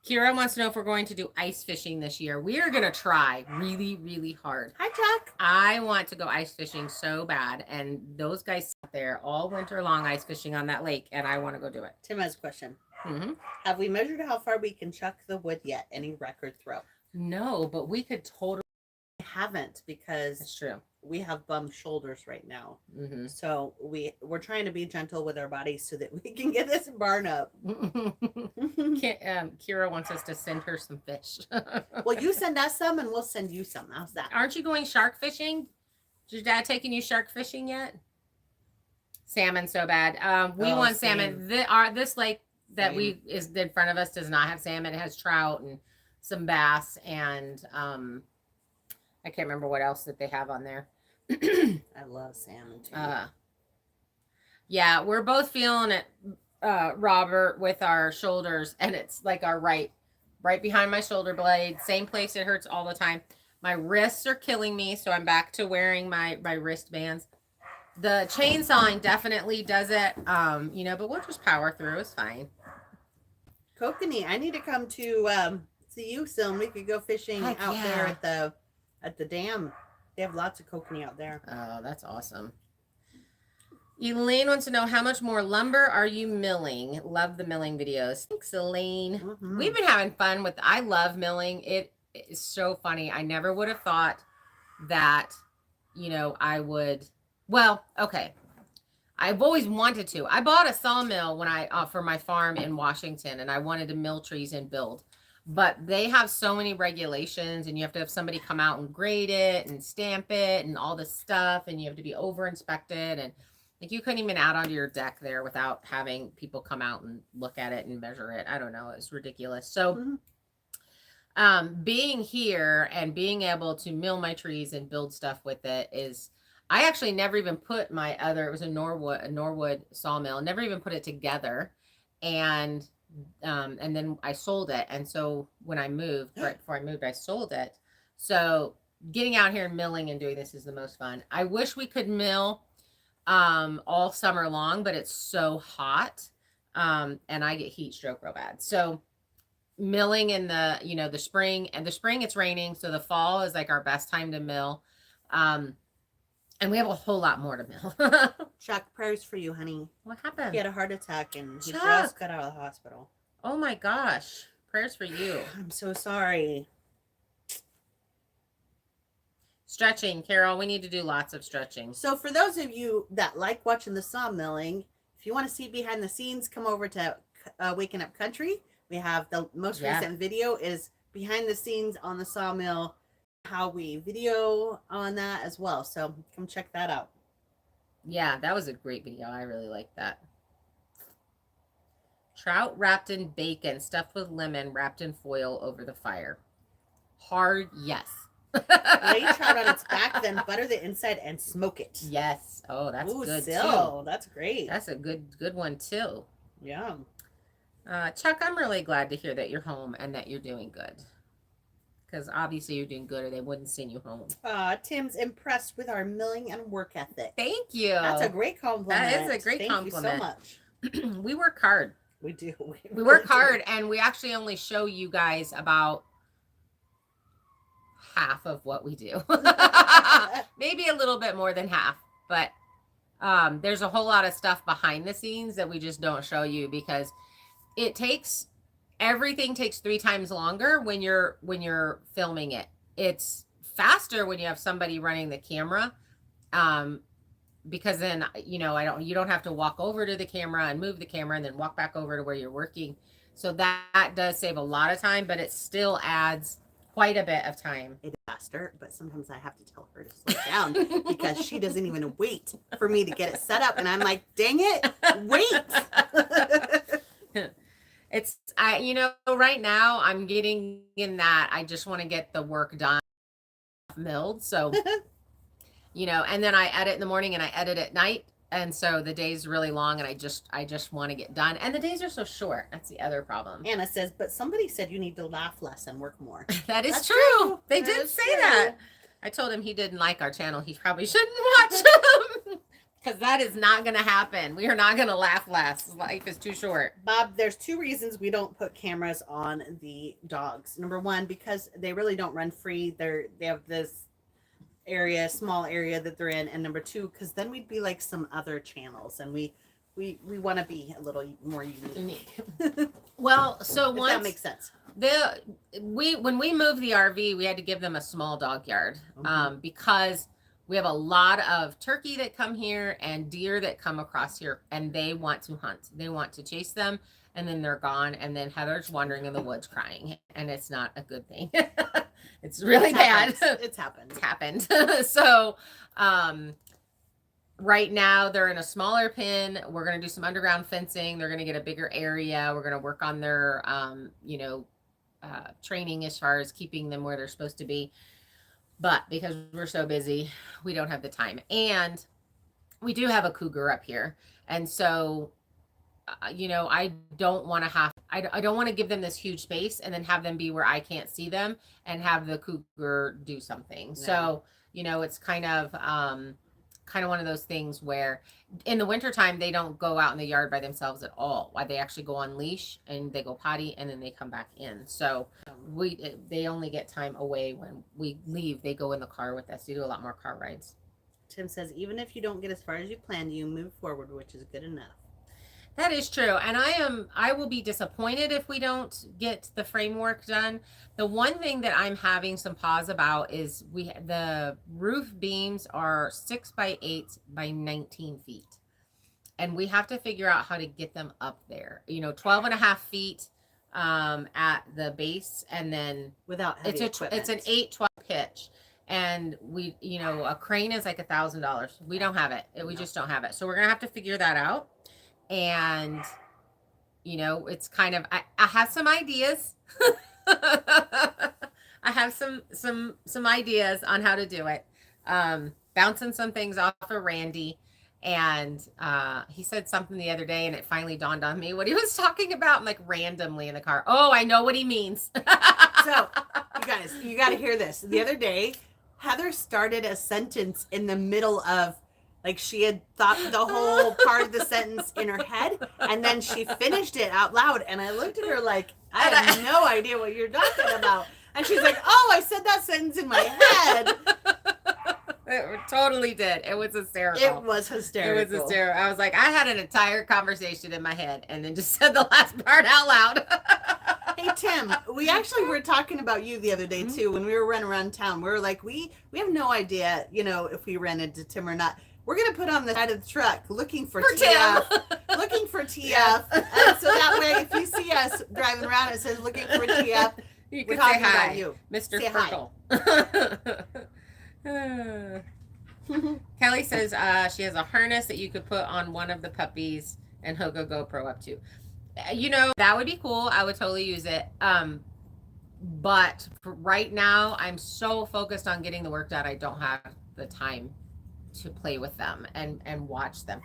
Kira wants to know if we're going to do ice fishing this year. We are going to try really, really hard. Hi, Chuck. I want to go ice fishing so bad. And those guys sat there all winter long ice fishing on that lake, and I want to go do it. Tim has a question. Have we measured how far we can chuck the wood yet? Any record throw? No, but we could totally. I haven't, because it's true. We have bum shoulders right now. So we're trying to be gentle with our bodies so that we can get this barn up. Kira wants us to send her some fish. Well, you send us some and we'll send you some. How's that? Aren't you going shark fishing? Is your dad taking you shark fishing yet? Salmon so bad. We want salmon. This lake that is in front of us does not have salmon. It has trout and some bass, and I can't remember what else that they have on there. I love salmon too. Yeah, we're both feeling it, Robert, with our shoulders, and it's like our right behind my shoulder blade, same place it hurts all the time. My wrists are killing me, so I'm back to wearing my wristbands. The chainsawing definitely does it, you know, but we'll just power through. It's fine. Kokanee, I need to come to see you soon. We could go fishing out there at the dam. They have lots of kokanee out there. Oh, that's awesome. Elaine wants to know, how much more lumber are you milling? Love the milling videos. Thanks, Elaine. We've been having fun with. I love milling. It is so funny. I never would have thought that, you know, I would. Well, okay. I've always wanted to. I bought a sawmill when for my farm in Washington, and I wanted to mill trees and build. But they have so many regulations, and you have to have somebody come out and grade it and stamp it and all this stuff, and you have to be over inspected, and like you couldn't even out onto your deck there without having people come out and look at it and measure it. I don't know. It's ridiculous. So being here and being able to mill my trees and build stuff with it is, I actually never even put it was a Norwood sawmill, never even put it together. And then I sold it. And so when I moved, right before I moved, I sold it. So getting out here and milling and doing this is the most fun. I wish we could mill all summer long, but it's so hot. And I get heat stroke real bad. So milling in the, the spring, and the spring it's raining. So the fall is like our best time to mill. And we have a whole lot more to mill. Chuck, prayers for you, honey. What happened? He had a heart attack and he Chuck. just got out of the hospital. Oh my gosh. Prayers for you. I'm so sorry. Stretching, Carol. We need to do lots of stretching. So for those of you that like watching the sawmilling, if you want to see behind the scenes, come over to Waking Up Country. We have the most recent video is behind the scenes on the sawmill, how we video on that as well. So come check that out. Yeah, that was a great video. I really liked that. Trout wrapped in bacon, stuffed with lemon, wrapped in foil over the fire. Hard, yes. Lay trout on its back, then butter the inside and smoke it. Yes. Oh, that's good too. too. That's great. That's a good one too. Yeah. Chuck, I'm really glad to hear that you're home and that you're doing good. Because obviously you're doing good or they wouldn't send you home. Tim's impressed with our milling and work ethic. Thank you. That's a great compliment. That is a great compliment. Thank you so much. We work hard. We do. We work hard, and we actually only show you guys about half of what we do. Maybe a little bit more than half, but there's a whole lot of stuff behind the scenes that we just don't show you because everything takes 3 times longer when you're filming it. It's faster when you have somebody running the camera, because then you don't have to walk over to the camera and move the camera and then walk back over to where you're working. So that does save a lot of time, but it still adds quite a bit of time. It's faster, but sometimes I have to tell her to slow down because she doesn't even wait for me to get it set up, and I'm like, dang it, wait. Right now I'm getting in that I just want to get the work done, milled. So, and then I edit in the morning and I edit at night. And so the day's really long and I just want to get done. And the days are so short. That's the other problem. Anna says, but somebody said you need to laugh less and work more. That's true. They did say that. I told him he didn't like our channel. He probably shouldn't watch them. Because that is not going to happen. We are not going to laugh less. Life is too short. Bob, there's 2 reasons we don't put cameras on the dogs. Number 1, because they really don't run free. They have this small area that they're in. And number 2, because then we'd be like some other channels. And we want to be a little more unique. Well, so once that makes sense. When we moved the RV, we had to give them a small dog yard, because we have a lot of turkey that come here and deer that come across here, and they want to hunt. They want to chase them, and then they're gone, and then Heather's wandering in the woods crying, and it's not a good thing. It's really bad. It's happened. It's happened. So right now they're in a smaller pen. We're going to do some underground fencing. They're going to get a bigger area. We're going to work on their, training as far as keeping them where they're supposed to be. But because we're so busy, we don't have the time. And we do have a cougar up here. And so, I don't want to give them this huge space and then have them be where I can't see them and have the cougar do something. No. So, it's kind of one of those things where in the wintertime, they don't go out in the yard by themselves at all. Why they actually go on leash and they go potty and then they come back in. So they only get time away when we leave. They go in the car with us. We do a lot more car rides. Tim says, even if you don't get as far as you planned, you move forward, which is good enough. That is true. And I will be disappointed if we don't get the framework done. The one thing that I'm having some pause about is the roof beams are 6 by 8 by 19 feet. And we have to figure out how to get them up there. 12 and a half feet at the base, and then without heavy equipment. It's an 8-12 pitch. And a crane is like $1,000. We don't have it. We just don't have it. So we're going to have to figure that out. And it's kind of I have some ideas. I have some ideas on how to do it. Bouncing some things off of Randy, and he said something the other day, and it finally dawned on me what he was talking about. I'm like randomly in the car. Oh, I know what he means. So you guys, you got to hear this. The other day, Heather started a sentence in the middle of, like, she had thought the whole part of the sentence in her head, and then she finished it out loud, and I looked at her like, I have no idea what you're talking about. And she's like, oh, I said that sentence in my head. It totally did. It was hysterical. It was hysterical. It was hysterical. I was like, I had an entire conversation in my head and then just said the last part out loud. Hey, Tim, we actually were talking about you the other day, too, when we were running around town. We were like, we have no idea, you know, if we ran into Tim or not. We're going to put on the side of the truck looking for TF. Looking for TF. Yeah. And so that way, if you see us driving around, it says looking for TF. You we're can talking say hi, about you. Mr. Say Fertile. Kelly says she has a harness that you could put on one of the puppies and hook a GoPro up to. You know, that would be cool. I would totally use it. But for right now, I'm so focused on getting the work done. I don't have the time to play with them and watch them.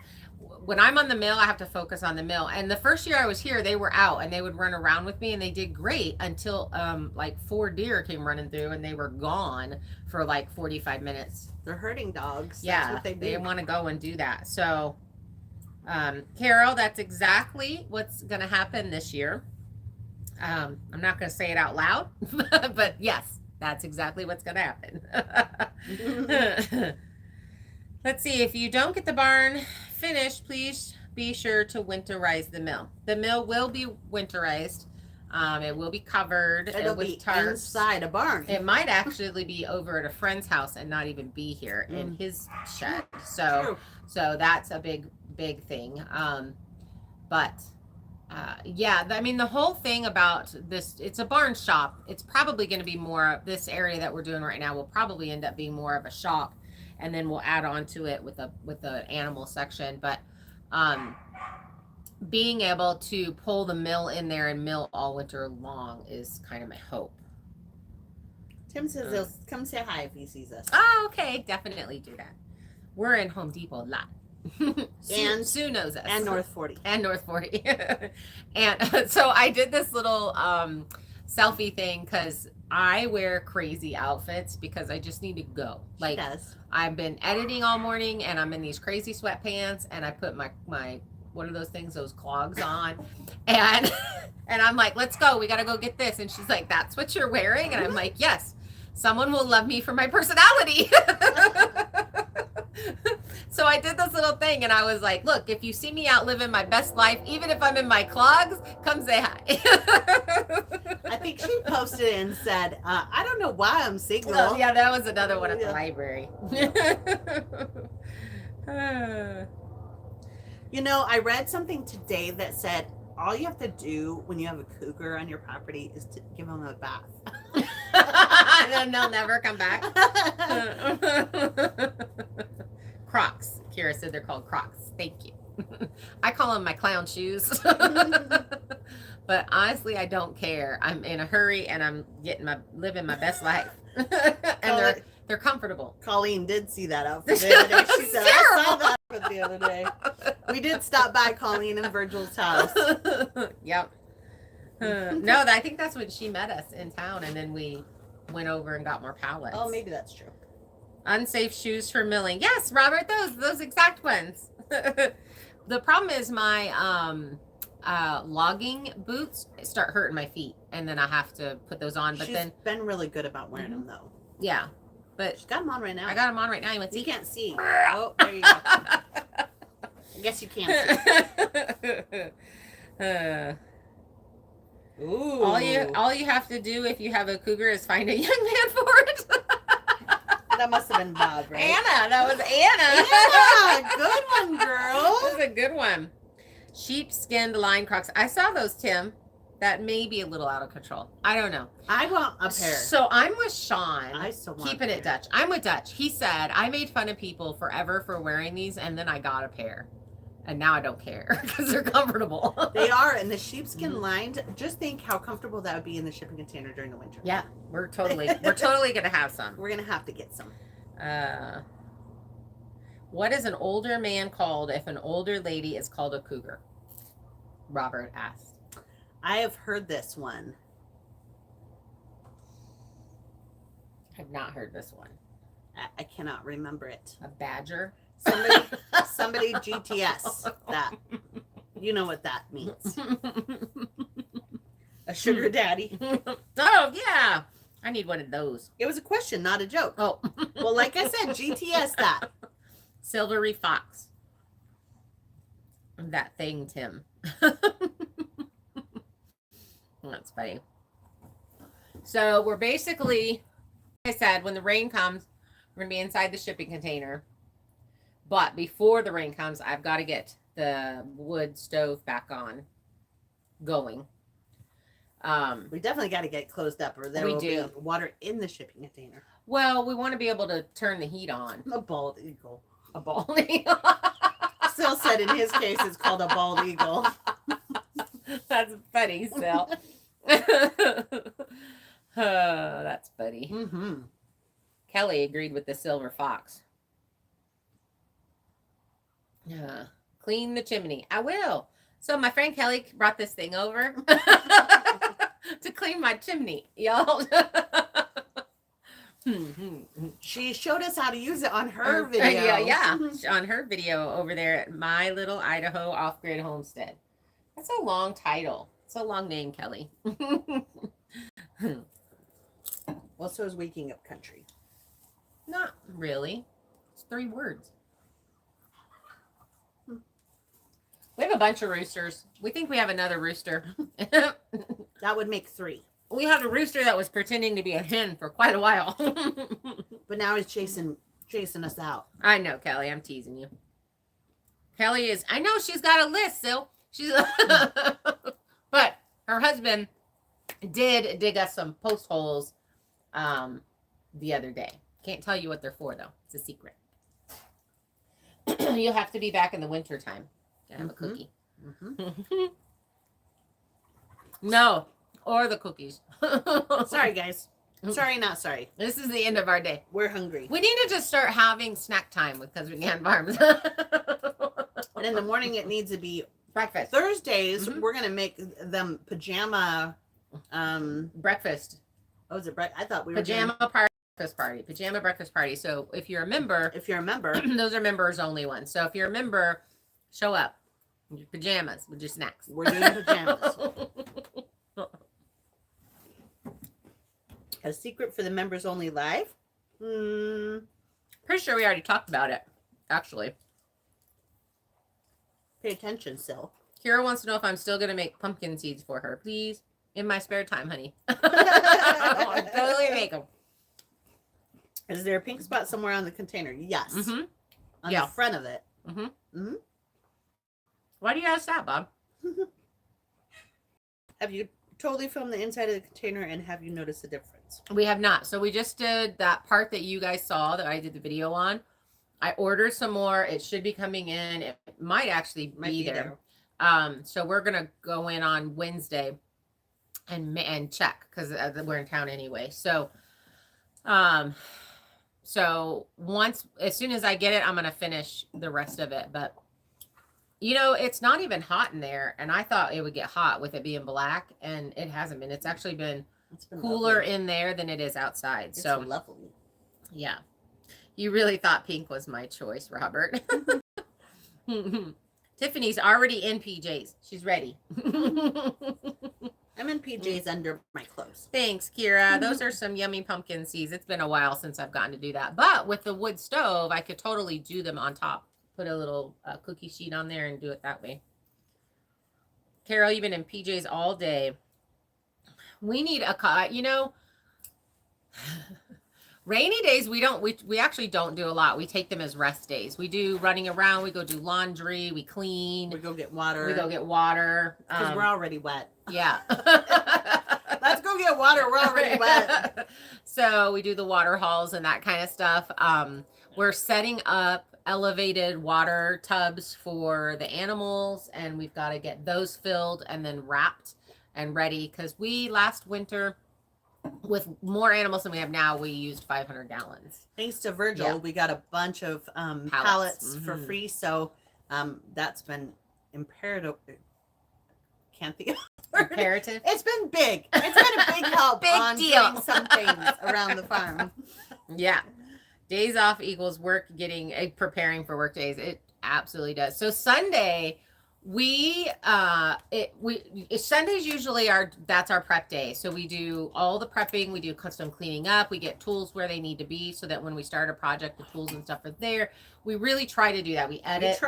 When I'm on the mill, I have to focus on the mill. And the first year I was here, they were out and they would run around with me and they did great until like 4 deer came running through and they were gone for like 45 minutes. They're herding dogs. Yeah, that's what they want to go and do that. So, Carol, that's exactly what's going to happen this year. I'm not going to say it out loud, but yes, that's exactly what's going to happen. Let's see. If you don't get the barn finished, please be sure to winterize the mill. The mill will be winterized. It will be covered. It'll with be tarps. inside a barn. It might actually be over at a friend's house and not even be here in his shed. So that's a big thing. Yeah, I mean, the whole thing about this, it's a barn shop. It's probably going to be more, this area that we're doing right now will probably end up being more of a shop. And then we'll add on to it with the animal section. But being able to pull the mill in there and mill all winter long is kind of my hope. Tim says he'll come say hi if he sees us. Oh, okay. Definitely do that. We're in Home Depot a lot. Sue knows us. And North 40. And North 40. And so I did this little selfie thing because I wear crazy outfits because I just need to go. Like, she does. I've been editing all morning and I'm in these crazy sweatpants and I put my what are those things, those clogs on, and I'm like, let's go, we gotta go get this. And she's like, that's what you're wearing? And I'm like, yes, someone will love me for my personality. So I did this little thing and I was like, look, if you see me out living my best life, even if I'm in my clogs, come say hi. I think she posted it and said, I don't know why I'm single. Oh, yeah, that was another one at the library. You know, I read something today that said all you have to do when you have a cougar on your property is to give them a bath. Then they'll never come back. Crocs. Kira said they're called Crocs. Thank you. I call them my clown shoes. But honestly, I don't care. I'm in a hurry and I'm living my best life. And they're comfortable. Colleen did see that outfit the other day. She said, I saw that outfit the other day. We did stop by Colleen and Virgil's house. Yep. No, I think that's when she met us in town, and then we went over and got more pallets. Oh, maybe that's true. Unsafe shoes for milling. Yes, Robert, those exact ones. The problem is my logging boots start hurting my feet, and then I have to put those on. But She's been really good about wearing them, though. Yeah, but she's got them on right now. I got them on right now. You can't see. Oh, there you go. I guess you can't see. Ooh. All you have to do if you have a cougar is find a young man for it. That must have been Bob, right? Anna. That was Anna. Yeah, good one, girl. That was a good one. Sheepskinned line Crocs. I saw those, Tim. That may be a little out of control. I don't know. I want a pair. So I'm with Sean. I still want keeping it Dutch. I'm with Dutch. He said, I made fun of people forever for wearing these, and then I got a pair. And now I don't care because they're comfortable. They are, and the sheepskin lined. Just think how comfortable that would be in the shipping container during the winter. Yeah, we're totally gonna have some. We're gonna have to get some. What is an older man called if an older lady is called a cougar? Robert asked. I have heard this one. I've not heard this one. I cannot remember it. A badger? Somebody GTS that. You know what that means. A sugar daddy. Oh, yeah. I need one of those. It was a question, not a joke. Oh. Well, like I said, GTS that. Silvery fox. That thing, Tim. That's funny. So we're basically, like I said, when the rain comes, we're going to be inside the shipping container. But before the rain comes, I've got to get the wood stove back on going. We definitely got to get closed up or there will be water in the shipping container. Well, we want to be able to turn the heat on. A bald eagle. A bald eagle. Sil said in his case it's called a bald eagle. That's funny, Sil. Oh, that's funny. Mm-hmm. Kelly agreed with the silver fox. Clean the chimney. I will. So my friend Kelly brought this thing over to clean my chimney, y'all. She showed us how to use it on her video. Yeah, on her video over there at My Little Idaho Off-Grid Homestead. That's a long title. It's a long name, Kelly. Well, so is Waking Up Country. Not really. It's 3 words. We have a bunch of roosters. We think we have another rooster. That would make 3. We had a rooster that was pretending to be a hen for quite a while. But now he's chasing us out. I know, Kelly. I'm teasing you. Kelly is, I know she's got a list, so she's, but her husband did dig us some post holes the other day. Can't tell you what they're for, though. It's a secret. You'll have to be back in the winter time to have a cookie. Mm-hmm. No, or the cookies. Sorry, guys. Sorry, not sorry. This is the end of our day. We're hungry. We need to just start having snack time because we can't farms. And in the morning, it needs to be breakfast. Thursdays, we're going to make them pajama. Breakfast. Oh, is it breakfast? I thought we were Pajama party. Pajama breakfast party. So if you're a member. Those are members only ones. So if you're a member, show up in your pajamas with your snacks. We're doing pajamas. A secret for the members only live? Pretty sure we already talked about it, actually. Pay attention, Sil. Kira wants to know if I'm still going to make pumpkin seeds for her. Please. In my spare time, honey. I'll totally make them. Is there a pink spot somewhere on the container? Yes. Mm-hmm. On the front of it. Mm-hmm. Mm-hmm. Why do you ask that, Bob? Have you totally filmed the inside of the container and have you noticed a difference? We have not. So we just did that part that you guys saw that I did the video on. I ordered some more. It should be coming in. It might actually be there. So we're going to go in on Wednesday and check because we're in town anyway. So, as soon as I get it, I'm going to finish the rest of it. But, you know, it's not even hot in there. And I thought it would get hot with it being black. And it hasn't been. It's actually been cooler in there than it is outside. It's so lovely. Yeah. You really thought pink was my choice, Robert. Tiffany's already in PJs. She's ready. I'm in PJs under my clothes. Thanks, Kira. Those are some yummy pumpkin seeds. It's been a while since I've gotten to do that. But with the wood stove, I could totally do them on top. Put a little cookie sheet on there and do it that way. Carol, you've been in PJs all day. We need a, you know, rainy days, we actually don't do a lot. We take them as rest days. We do running around. We go do laundry. We clean. We go get water. Because we're already wet. Yeah. Let's go get water. We're already wet. So we do the water hauls and that kind of stuff. We're setting up elevated water tubs for the animals, and we've got to get those filled and then wrapped and ready. Because last winter, with more animals than we have now, we used 500 gallons. Thanks to Virgil, we got a bunch of pallets for free. So that's been imperative. can't think of the word. Imperative. It's been big. It's been a big help Big on deal. doing some things around the farm. Yeah. Days off equals work preparing for work days. It absolutely does. So Sunday, Sundays usually that's our prep day. So we do all the prepping, we do custom cleaning up, we get tools where they need to be so that when we start a project, the tools and stuff are there. We really try to do that. We edit.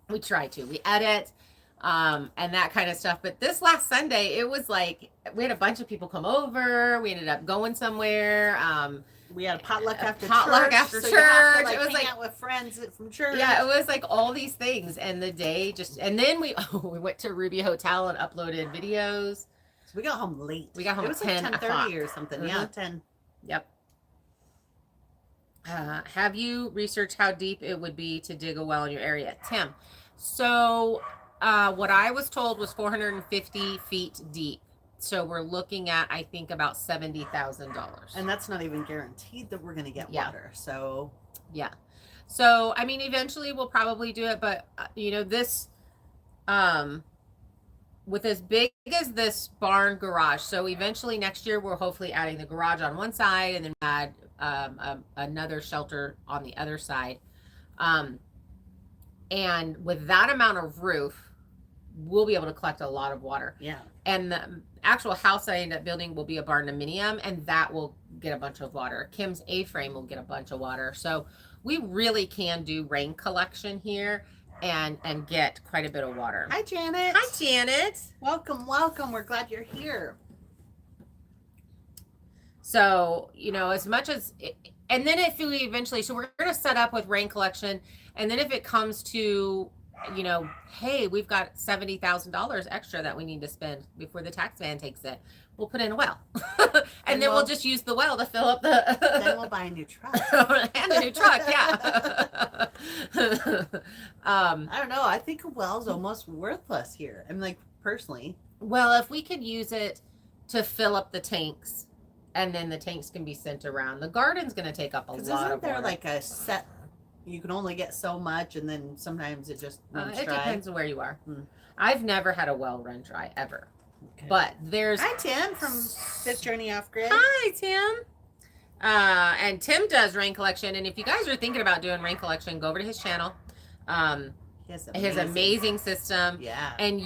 We try to. We edit. And that kind of stuff. But this last Sunday, it was like we had a bunch of people come over. We ended up going somewhere. We had a potluck after church. So you have to, like, It was hang like out with friends from church. Yeah, it was like all these things, and the day and then we went to Ruby Hotel and uploaded videos. So we got home late. We got home it was at like 10 10:30 or something. Mm-hmm. Yeah, 10. Yep. Have you researched how deep it would be to dig a well in your area, Tim? So what I was told was 450 feet deep. So we're looking at, I think, about $70,000. And that's not even guaranteed that we're going to get water. So yeah. So I mean, eventually we'll probably do it, but this, with as big as this barn garage. So eventually next year we're hopefully adding the garage on one side and then add another shelter on the other side. And with that amount of roof, we'll be able to collect a lot of water. Yeah. And the actual house I end up building will be a barndominium, and that will get a bunch of water. Kim's A-frame will get a bunch of water. So we really can do rain collection here and get quite a bit of water. Hi, Janet. Hi, Janet. Welcome. We're glad you're here. So, as much as, and then if we eventually, so we're going to set up with rain collection, and then if it comes to, hey, we've got $70,000 extra that we need to spend before the tax man takes it, we'll put in a well. and then we'll just use the well to fill up the... Then we'll buy a new truck. And a new truck, yeah. I don't know. I think a well's almost worthless here. I'm like, personally. Well, if we could use it to fill up the tanks, and then the tanks can be sent around. The garden's going to take up a lot of water. Isn't there like a set... You can only get so much, and then sometimes it just runs dry. It depends on where you are. I've never had a well run dry, ever. Okay. But there's... Hi, Tim from Fifth Journey Off Grid. Hi, Tim. And Tim does rain collection. And if you guys are thinking about doing rain collection, go over to his channel. His amazing system. Yeah. And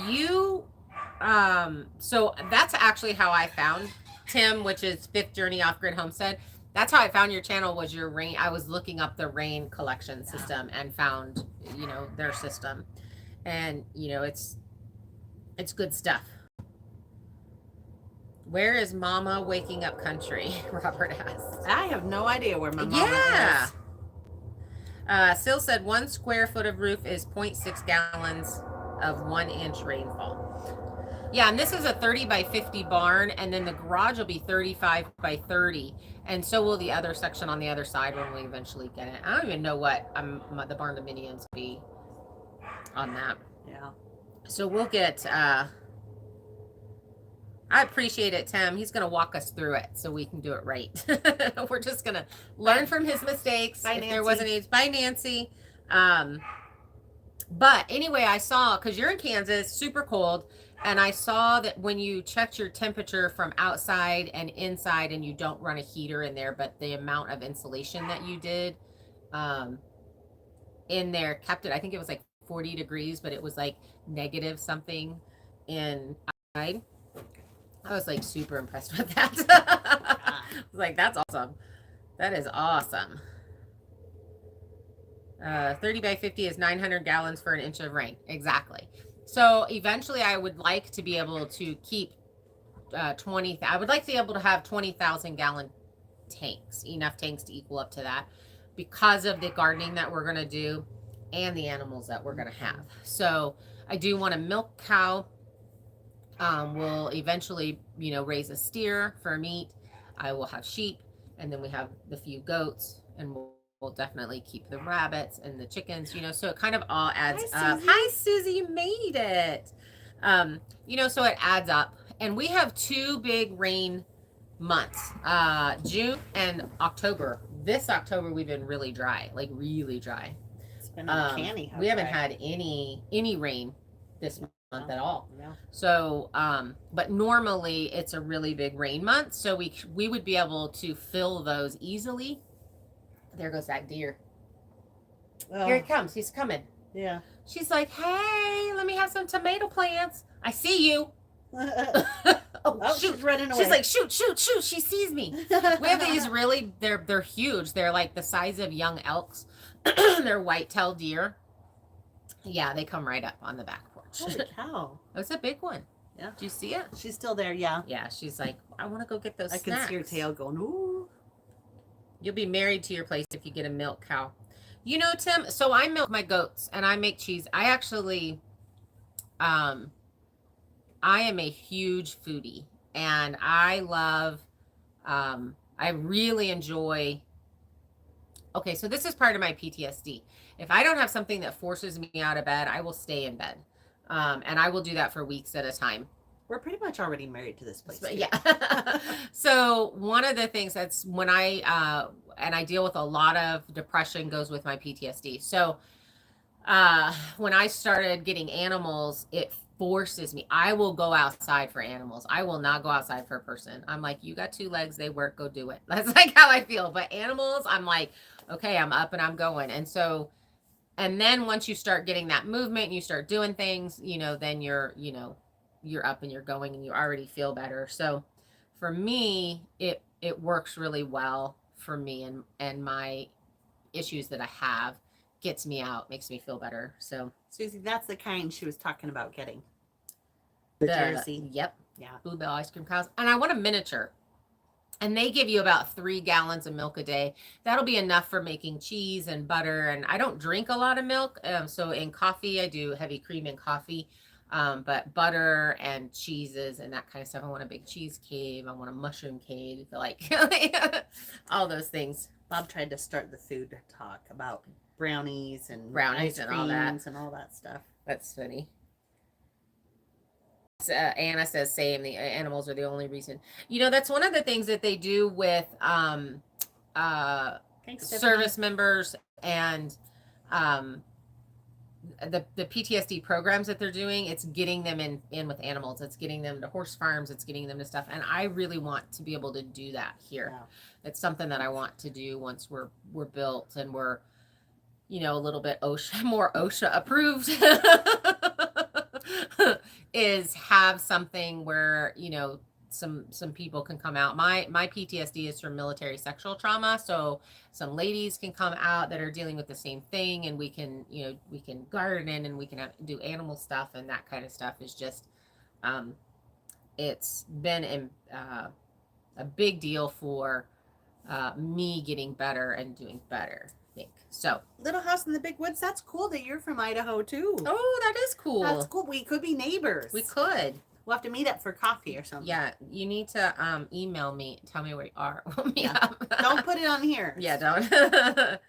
so that's actually how I found Tim, which is Fifth Journey Off Grid Homestead. That's how I found your channel, was your rain. I was looking up the rain collection system and found, their system. And, it's good stuff. Where is Mama Waking Up Country? Robert asks. I have no idea where my mama is. Sil said 1 square foot of roof is 0.6 gallons of 1 inch rainfall. Yeah, and this is a 30 by 50 barn, and then the garage will be 35 by 30, and so will the other section on the other side when we eventually get it. I don't even know what the barn dominiums will be on that. Yeah. So we'll get... I appreciate it, Tim. He's going to walk us through it so we can do it right. We're just going to learn from his mistakes. Bye, if Nancy. there wasn't any... Bye, Nancy. But anyway, I saw, because you're in Kansas, super cold, and I saw that when you checked your temperature from outside and inside, and you don't run a heater in there, but the amount of insulation that you did in there kept it, I think it was like 40 degrees, but it was like negative something inside. I was like super impressed with that. I was like, that's awesome. That is awesome. 30 by 50 is 900 gallons for an inch of rain. Exactly. So eventually I would like to be able to keep I would like to be able to have 20,000 gallon tanks, enough tanks to equal up to that, because of the gardening that we're going to do and the animals that we're going to have. So I do want a milk cow. We'll eventually, raise a steer for meat. I will have sheep, and then we have the few goats, and we'll definitely keep the rabbits and the chickens, so it kind of all adds up. Hi, Susie, you made it. So it adds up. And we have 2 big rain months, June and October. This October, we've been really dry, like really dry. It's been uncanny. We haven't had any rain this month at all. Yeah. So, but normally it's a really big rain month, so we would be able to fill those easily. There goes that deer. Oh, Here he comes. He's coming. yeah. She's like, hey, let me have some tomato plants. I see you. Oh, shoot. she's running away. She's like, shoot. She sees me. We have these really, they're huge. They're like the size of young elks. They're white-tailed deer. Yeah, they come right up on the back porch. Holy cow. It's a big one. Yeah. Do you see it? She's still there, yeah. Yeah, she's like, I want to go get those I snacks. can see her tail going, ooh. You'll be married to your place if you get a milk cow. You know, Tim, so I milk my goats and I make cheese. I actually, I am a huge foodie and I love, I really enjoy, okay, so this is part of my PTSD. If I don't have something that forces me out of bed, I will stay in bed. And I will do that for weeks at a time. We're pretty much already married to this place. But yeah. So one of the things that's when and I deal with a lot of depression goes with my PTSD. So when I started getting animals, it forces me. I will go outside for animals. I will not go outside for a person. I'm like, you got 2 legs, they work, go do it. That's like how I feel. But animals, I'm like, okay, I'm up and I'm going. And so, and then once you start getting that movement and you start doing things, then you're up and you're going and you already feel better. So for me, it works really well for me and my issues that I have gets me out, makes me feel better. So Susie, that's the kind she was talking about getting. The Jersey. Yep. Yeah. Bluebell ice cream cows. And I want a miniature. And they give you about 3 gallons of milk a day. That'll be enough for making cheese and butter. And I don't drink a lot of milk. So in coffee, I do heavy cream in coffee. But butter and cheeses and that kind of stuff. I want a big cheese cave. I want a mushroom cave. Like all those things. Bob tried to start the food talk about brownies and Brownies ice and all that. creams and all that stuff. That's funny. Anna says, same. The animals are the only reason. That's one of the things that they do with Thanks, service members and the PTSD programs that they're doing. It's getting them in with animals. It's getting them to horse farms. It's getting them to stuff. And I really want to be able to do that here. Yeah. It's something that I want to do once we're built and we're, a little bit more OSHA approved. Is have something where some people can come out. My PTSD is from military sexual trauma, so some ladies can come out that are dealing with the same thing, and we can garden and we can do animal stuff, and that kind of stuff is just it's been a big deal for me getting better and doing better, I think. So Little House in the Big Woods, that's cool that you're from Idaho too. oh, that is cool. That's cool. We could be neighbors. We could. We'll have to meet up for coffee or something. Yeah, you need to email me, tell me where you are. Don't put it on here. Yeah, don't.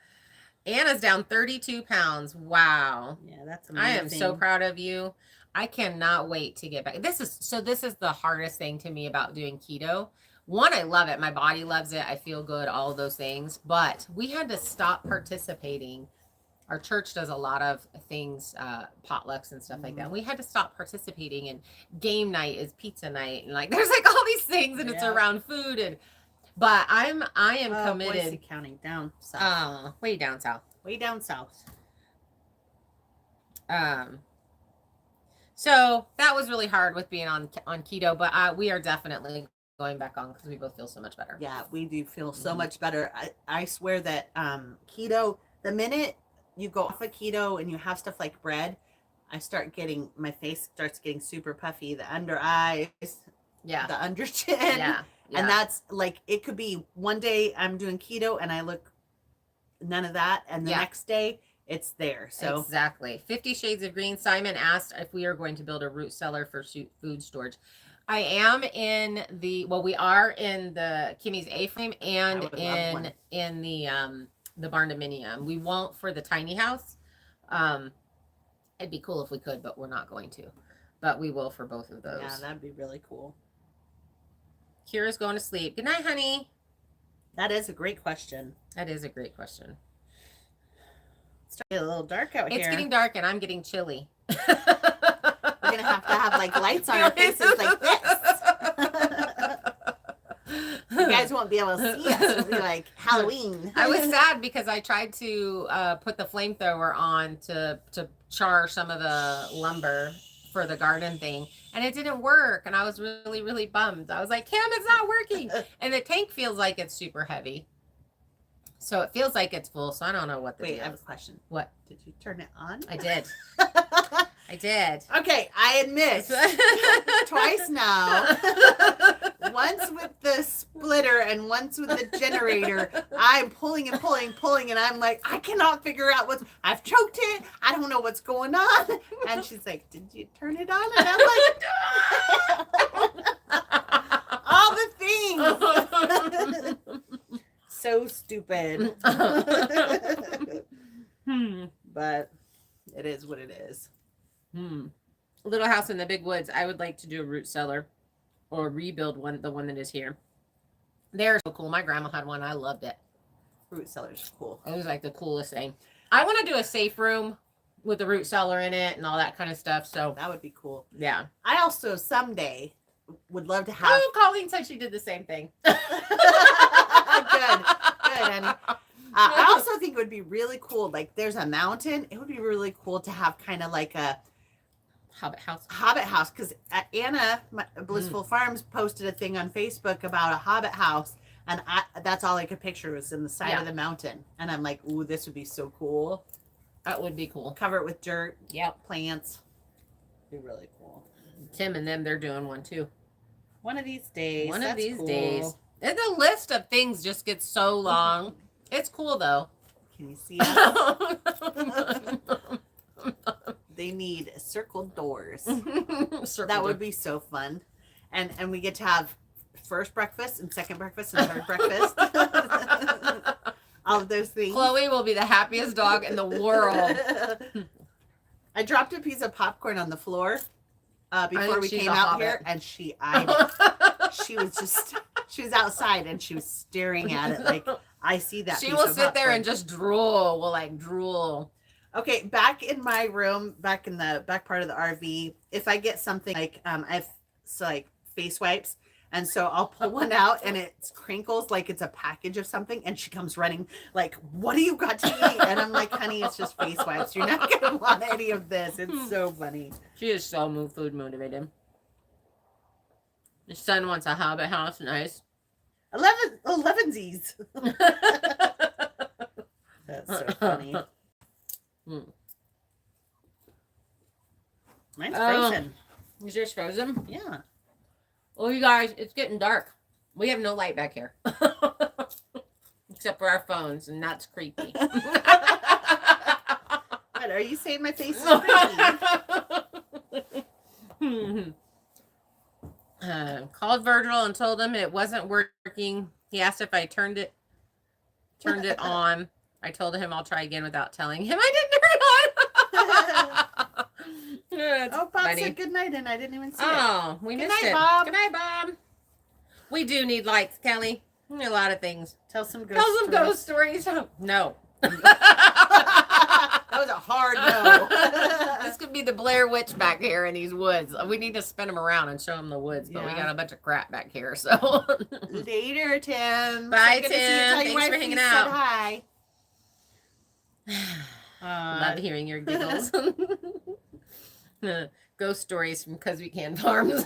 Anna's down 32 pounds. Wow. Yeah, that's amazing. I am so proud of you. I cannot wait to get back. This is the hardest thing to me about doing keto. One, I love it. My body loves it. I feel good, all of those things. But we had to stop participating. Our church does a lot of things, potlucks and stuff like that. We had to stop participating, and game night is pizza night, and there's all these things, and it's around food. But I am committed. Boise County, down south. Way down south. Way down south. So that was really hard with being on keto, but we are definitely going back on because we both feel so much better. Yeah, we do feel so much better. I swear that keto, the minute you go off of keto and you have stuff like bread, my face starts getting super puffy, the under eyes, the under chin. Yeah. And that's it could be one day I'm doing keto and I look none of that. And the next day it's there. So exactly. 50 Shades of Green. Simon asked if we are going to build a root cellar for food storage. I am we are in the Kimmy's A-frame and in the barn dominium. We won't for the tiny house. It'd be cool if we could, but we're not going to. But we will for both of those. Yeah, that'd be really cool. Kira's going to sleep. Good night, honey. That is a great question. That is a great question. It's getting a little dark out here. It's getting dark and I'm getting chilly. gonna have like lights on our faces like this. You guys won't be able to see us. It'll be like Halloween. I was sad because I tried to put the flamethrower on to char some of the lumber for the garden thing, and it didn't work, and I was really, really bummed. I was like, Kim, it's not working. And the tank feels like it's super heavy. So it feels like it's full, so I don't know what the Wait, deal I have a is. question. What? Did you turn it on? I did. I did. Okay, I admit, twice now. Once with the splitter and once with the generator. I'm pulling and pulling and pulling, and I'm like, I cannot figure out I've choked it. I don't know what's going on. And she's like, did you turn it on? And I'm like, all the things. So stupid. But it is what it is. Little House in the Big Woods. I would like to do a root cellar or rebuild the one that is here. They're so cool. My grandma had one. I loved it. Root cellar's cool. It was like the coolest thing. I want to do a safe room with the root cellar in it and all that kind of stuff. So that would be cool. Yeah. I also someday would love to have. Oh, Colleen said she did the same thing. Good. And I also think it would be really cool. Like, there's a mountain. It would be really cool to have kind of like a Hobbit house. Because Anna Blissful Farms posted a thing on Facebook about a Hobbit house, and that's all I could picture was in the side of the mountain. And I'm like, ooh, this would be so cool. That would be cool. Cover it with dirt. Yep. Plants. Be really cool. Tim and them, they're doing one too. One of these days. One of these days. And the list of things just gets so long. It's cool though. Can you see us? They need circled doors. That would be so fun. And we get to have first breakfast and second breakfast and third breakfast. All of those things. Chloe will be the happiest dog in the world. I dropped a piece of popcorn on the floor before we came out here, and she eyed it. She was outside and she was staring at it like, I see that. She will sit there and just drool. Will like drool. Okay, back in my room, back in the back part of the RV, if I get something like I've like face wipes, and so I'll pull one out and it crinkles like it's a package of something, and she comes running like, what do you got to eat? And I'm like, honey, it's just face wipes. You're not gonna want any of this. It's so funny. She is so food motivated. Your son wants a Hobbit house, nice. 11sies. That's so funny. Mine's frozen. Is yours frozen? Yeah. Oh, you guys, it's getting dark. We have no light back here. Except for our phones, and that's creepy. What, are you saying my face is creepy? Called Virgil and told him it wasn't working. He asked if I turned it on. I told him I'll try again without telling him I didn't turn it on. Bob said good night, and I didn't even see it. Oh, we missed it. Bob. Good night, Bob. We do need lights, Kelly. A lot of things. Tell some ghost stories. No. That was a hard no. This could be the Blair Witch back here in these woods. We need to spin them around and show them the woods, but we got a bunch of crap back here. So later, Tim. Bye, Tim. Thanks for hanging out. Hi. Love hearing your giggles. Ghost stories from Cause We Can Farms.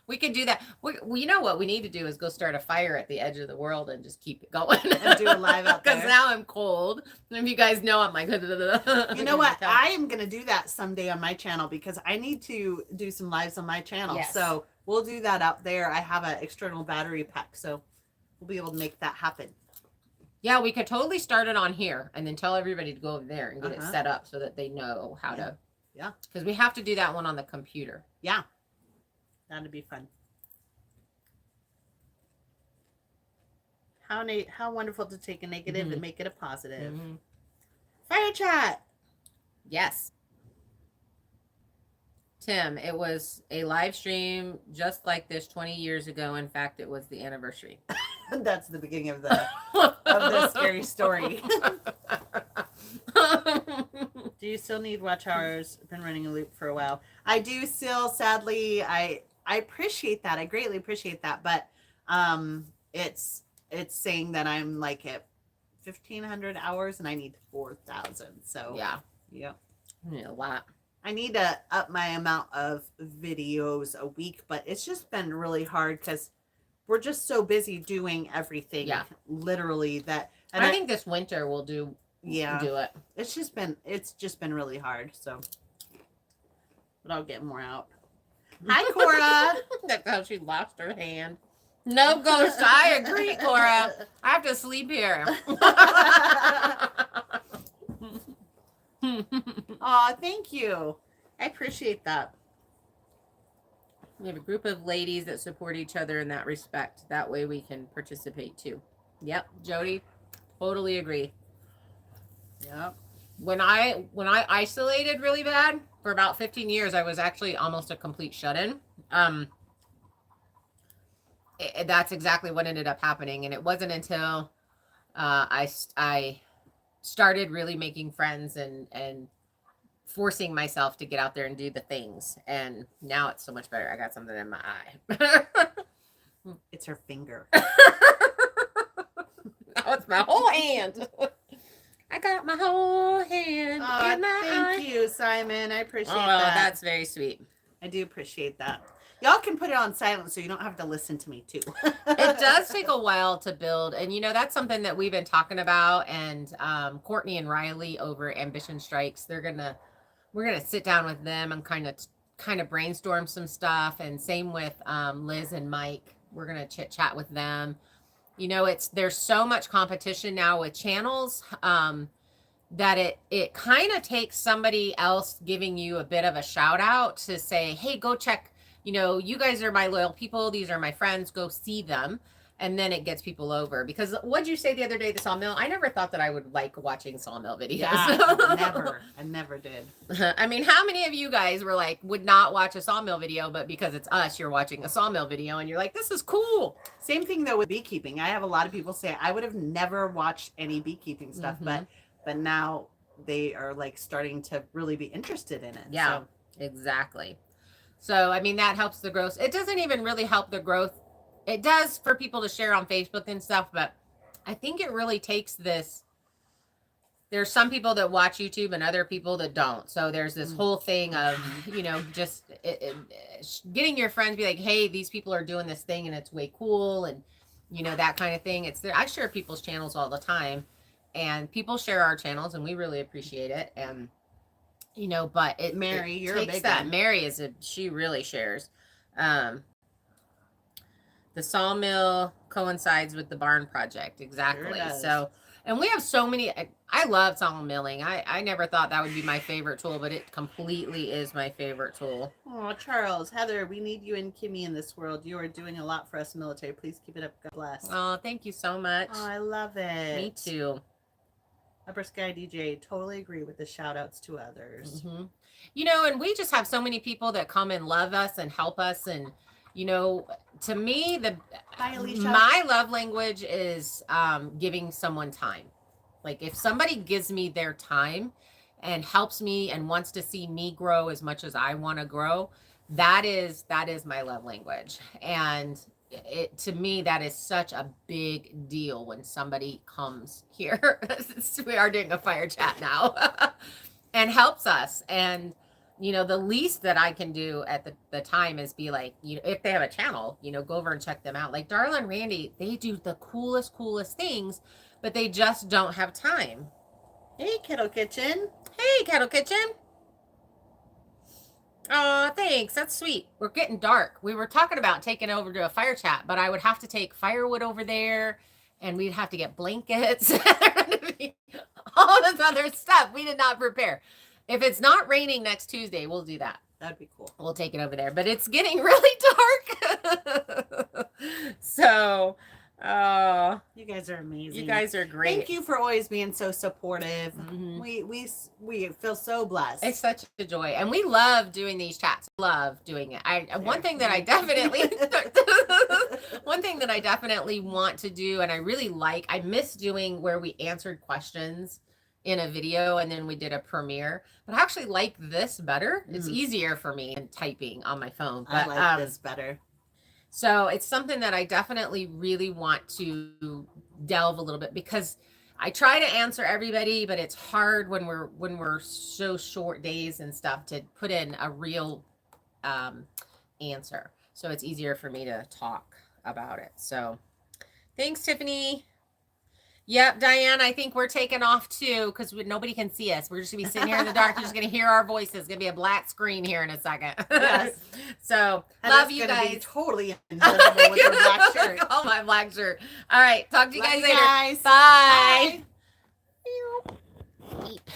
We could do that. You know what we need to do is go start a fire at the edge of the world and just keep it going. And do a live out there. Because now I'm cold. And if you guys know, I'm like... You know what? I am going to do that someday on my channel because I need to do some lives on my channel. Yes. So we'll do that out there. I have an external battery pack, so we'll be able to make that happen. Yeah, we could totally start it on here and then tell everybody to go over there and get it set up so that they know how to... Yeah. Because we have to do that one on the computer. Yeah. That'd be fun. How wonderful to take a negative and make it a positive. Fire chat. Yes. Tim, it was a live stream just like this 20 years ago. In fact, it was the anniversary. That's the beginning of the scary story. Do you still need watch hours? I've been running a loop for a while. I do still, sadly. I appreciate that. I greatly appreciate that. But it's saying that I'm like at 1,500 hours and I need 4,000. So Yeah. Yep. A lot. I need to up my amount of videos a week, but it's just been really hard because we're just so busy doing everything. Yeah. Literally that. And I think this winter we'll do it. It's just been really hard. So, but I'll get more out. Hi, Cora. That's how she lost her hand. No ghost. I agree, Cora. I have to sleep here. Aw, thank you. I appreciate that. We have a group of ladies that support each other in that respect. That way we can participate too. Yep, Jody, totally agree. Yep. When I isolated really bad for about 15 years, I was actually almost a complete shut-in. That's exactly what ended up happening, and it wasn't until I started really making friends and forcing myself to get out there and do the things. And now it's so much better. I got something in my eye. It's her finger. Now it's my whole hand. I got my whole hand in my eye. Thank you, Simon. I appreciate that. Oh, that's very sweet. I do appreciate that. Y'all can put it on silent so you don't have to listen to me too. It does take a while to build, and that's something that we've been talking about. And Courtney and Riley over Ambition Strikes, we're gonna sit down with them and kind of brainstorm some stuff. And same with Liz and Mike, we're gonna chit chat with them. There's so much competition now with channels that it kind of takes somebody else giving you a bit of a shout out to say, hey, go check. You guys are my loyal people. These are my friends. Go see them. And then it gets people over. Because what'd you say the other day, the Sawmill? I never thought that I would like watching Sawmill videos. Yeah, never. I never did. I mean, how many of you guys were like, would not watch a Sawmill video, but because it's us, you're watching a Sawmill video and you're like, this is cool. Same thing though with beekeeping. I have a lot of people say I would have never watched any beekeeping stuff, but now they are like starting to really be interested in it. Yeah, so. Exactly. So, I mean, that helps the growth. It doesn't even really help the growth. It does for people to share on Facebook and stuff, but I think it really takes this. There's some people that watch YouTube and other people that don't. So there's this whole thing of, just getting your friends, be like, hey, these people are doing this thing and it's way cool. And, that kind of thing. I share people's channels all the time and people share our channels and we really appreciate it. And, but Mary, you're takes a big that. one. Mary she really shares. The Sawmill coincides with the barn project. Exactly. Sure does. So, and we have so many, I love sawmilling. I never thought that would be my favorite tool, but it completely is my favorite tool. Oh, Charles, Heather, we need you and Kimmy in this world. You are doing a lot for us military. Please keep it up. God bless. Oh, thank you so much. Oh, I love it. Me too. Upper Sky DJ, totally agree with the shout outs to others. Mm-hmm. And we just have so many people that come and love us and help us. And, to me, Bye, Alicia. My love language is giving someone time. Like if somebody gives me their time and helps me and wants to see me grow as much as I want to grow, that is my love language. And to me, that is such a big deal when somebody comes here. We are doing a fire chat now and helps us. And, the least that I can do at the time is be like, if they have a channel, go over and check them out. Like Darla and Randy, they do the coolest things, but they just don't have time. Hey, Kettle Kitchen. Hey, Kettle Kitchen. Oh, thanks. That's sweet. We're getting dark. We were talking about taking over to a fire chat, but I would have to take firewood over there and we'd have to get blankets. All this other stuff we did not prepare. If it's not raining next Tuesday, we'll do that. That'd be cool. We'll take it over there, but it's getting really dark. So, you guys are amazing. You guys are great. Thank you for always being so supportive. Mm-hmm. We feel so blessed. It's such a joy, and we love doing these chats. Love doing it. One thing that I definitely want to do, and I really like. I miss doing where we answered questions in a video and then we did a premiere. But I actually like this better. It's easier for me than typing on my phone. But, I like this better. So it's something that I definitely really want to delve a little bit, because I try to answer everybody, but it's hard when we're so short days and stuff to put in a real answer. So it's easier for me to talk about it. So thanks, Tiffany. Yep, Diane, I think we're taking off too, because nobody can see us. We're just going to be sitting here in the dark. You're just going to hear our voices. It's going to be a black screen here in a second. Yes. So, And love it's you gonna guys. be totally invisible with your black shirt. Oh, my black shirt. All right, talk to you Love guys you later. guys. Bye. Bye. Beep.